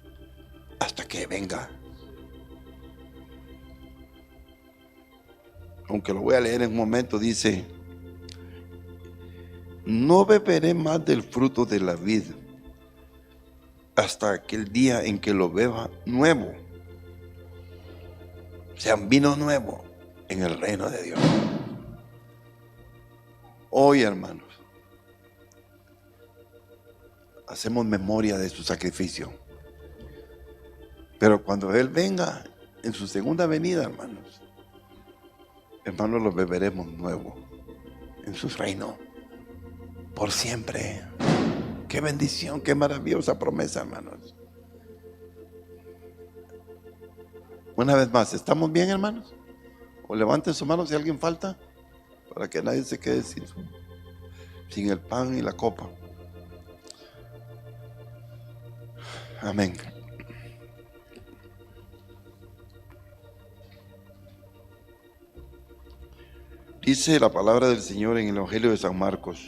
hasta que venga. Aunque lo voy a leer en un momento, dice: no beberé más del fruto de la vid hasta aquel día en que lo beba nuevo sean vino nuevo en el reino de Dios. Hoy, hermanos, hacemos memoria de su sacrificio. Pero cuando Él venga en su segunda venida, hermanos, lo beberemos nuevo en su reino por siempre. Qué bendición, qué maravillosa promesa, hermanos. Una vez más, ¿estamos bien, hermanos? O levanten su mano si alguien falta, para que nadie se quede sin el pan y la copa. Amén. Dice la palabra del Señor en el Evangelio de San Marcos,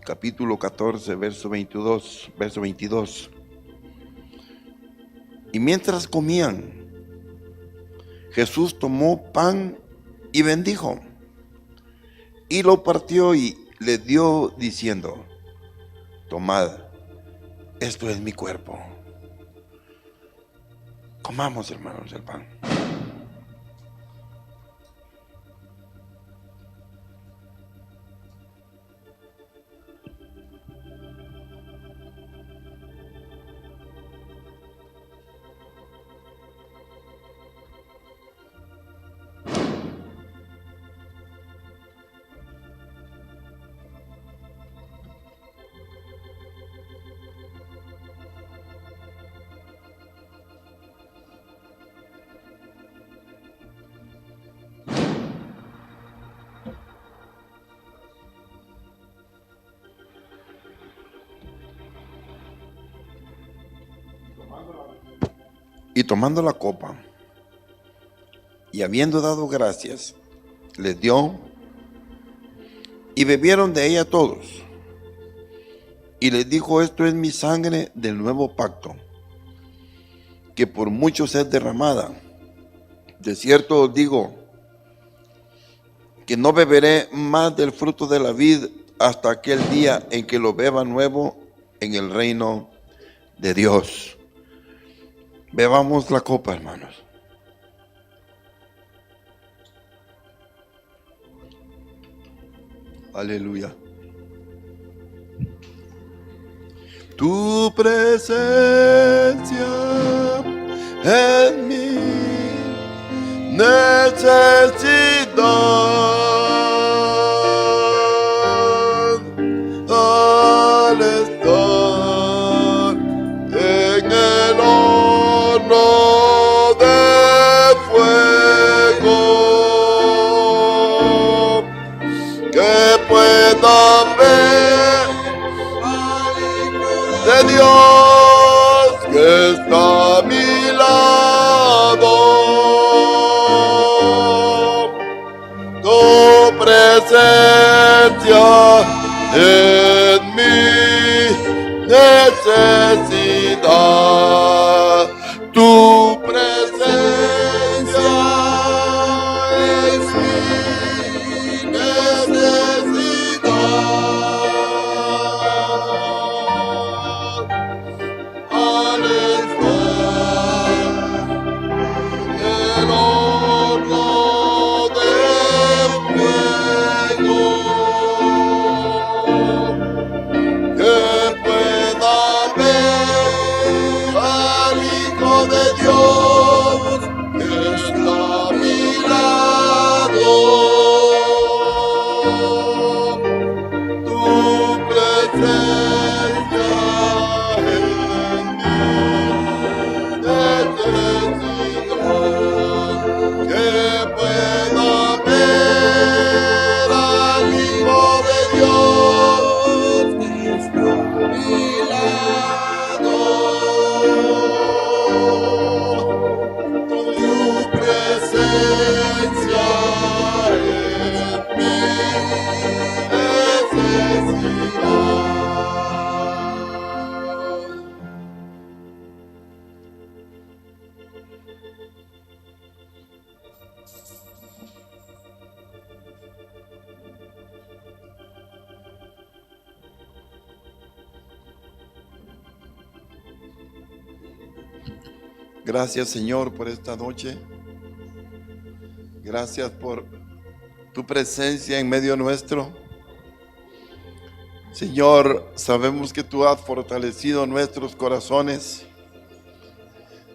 capítulo 14, verso 22. Y mientras comían, Jesús tomó pan y bendijo, y lo partió y le dio diciendo: tomad, esto es mi cuerpo. Comamos, hermanos, el pan. Y tomando la copa, y habiendo dado gracias, les dio, y bebieron de ella todos. Y les dijo: esto es mi sangre del nuevo pacto, que por muchos es derramada. De cierto os digo, que no beberé más del fruto de la vid hasta aquel día en que lo beba nuevo en el reino de Dios. Bebamos la copa, hermanos. Aleluya. Tu presencia es mi necesidad. Al estar en el horno de fuego, que pueda ver de Dios que está a mi lado. Tu presencia es mi necesidad. Tu presencia es mi necesidad. Al estar el horno de fuego, que pueda ver a Gracias, Señor, por esta noche. Gracias por tu presencia en medio nuestro. Señor, sabemos que tú has fortalecido nuestros corazones.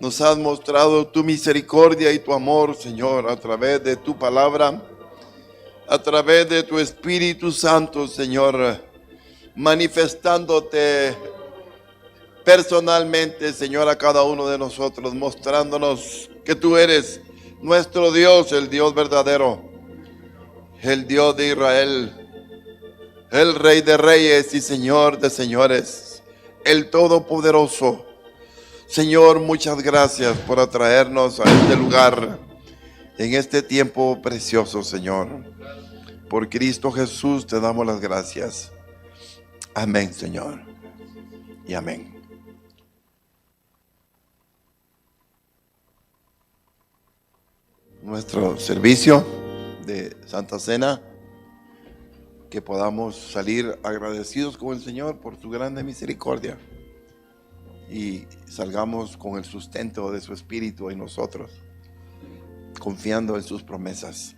Nos has mostrado tu misericordia y tu amor, Señor, a través de tu palabra, a través de tu Espíritu Santo, Señor, manifestándote personalmente, Señor, a cada uno de nosotros, mostrándonos que tú eres nuestro Dios, el Dios verdadero, el Dios de Israel, el Rey de reyes y Señor de señores, el Todopoderoso. Señor, muchas gracias por atraernos a este lugar, en este tiempo precioso, Señor. Por Cristo Jesús te damos las gracias. Amén, Señor. Y amén. Nuestro servicio de Santa Cena, que podamos salir agradecidos con el Señor por su grande misericordia y salgamos con el sustento de su Espíritu en nosotros, confiando en sus promesas.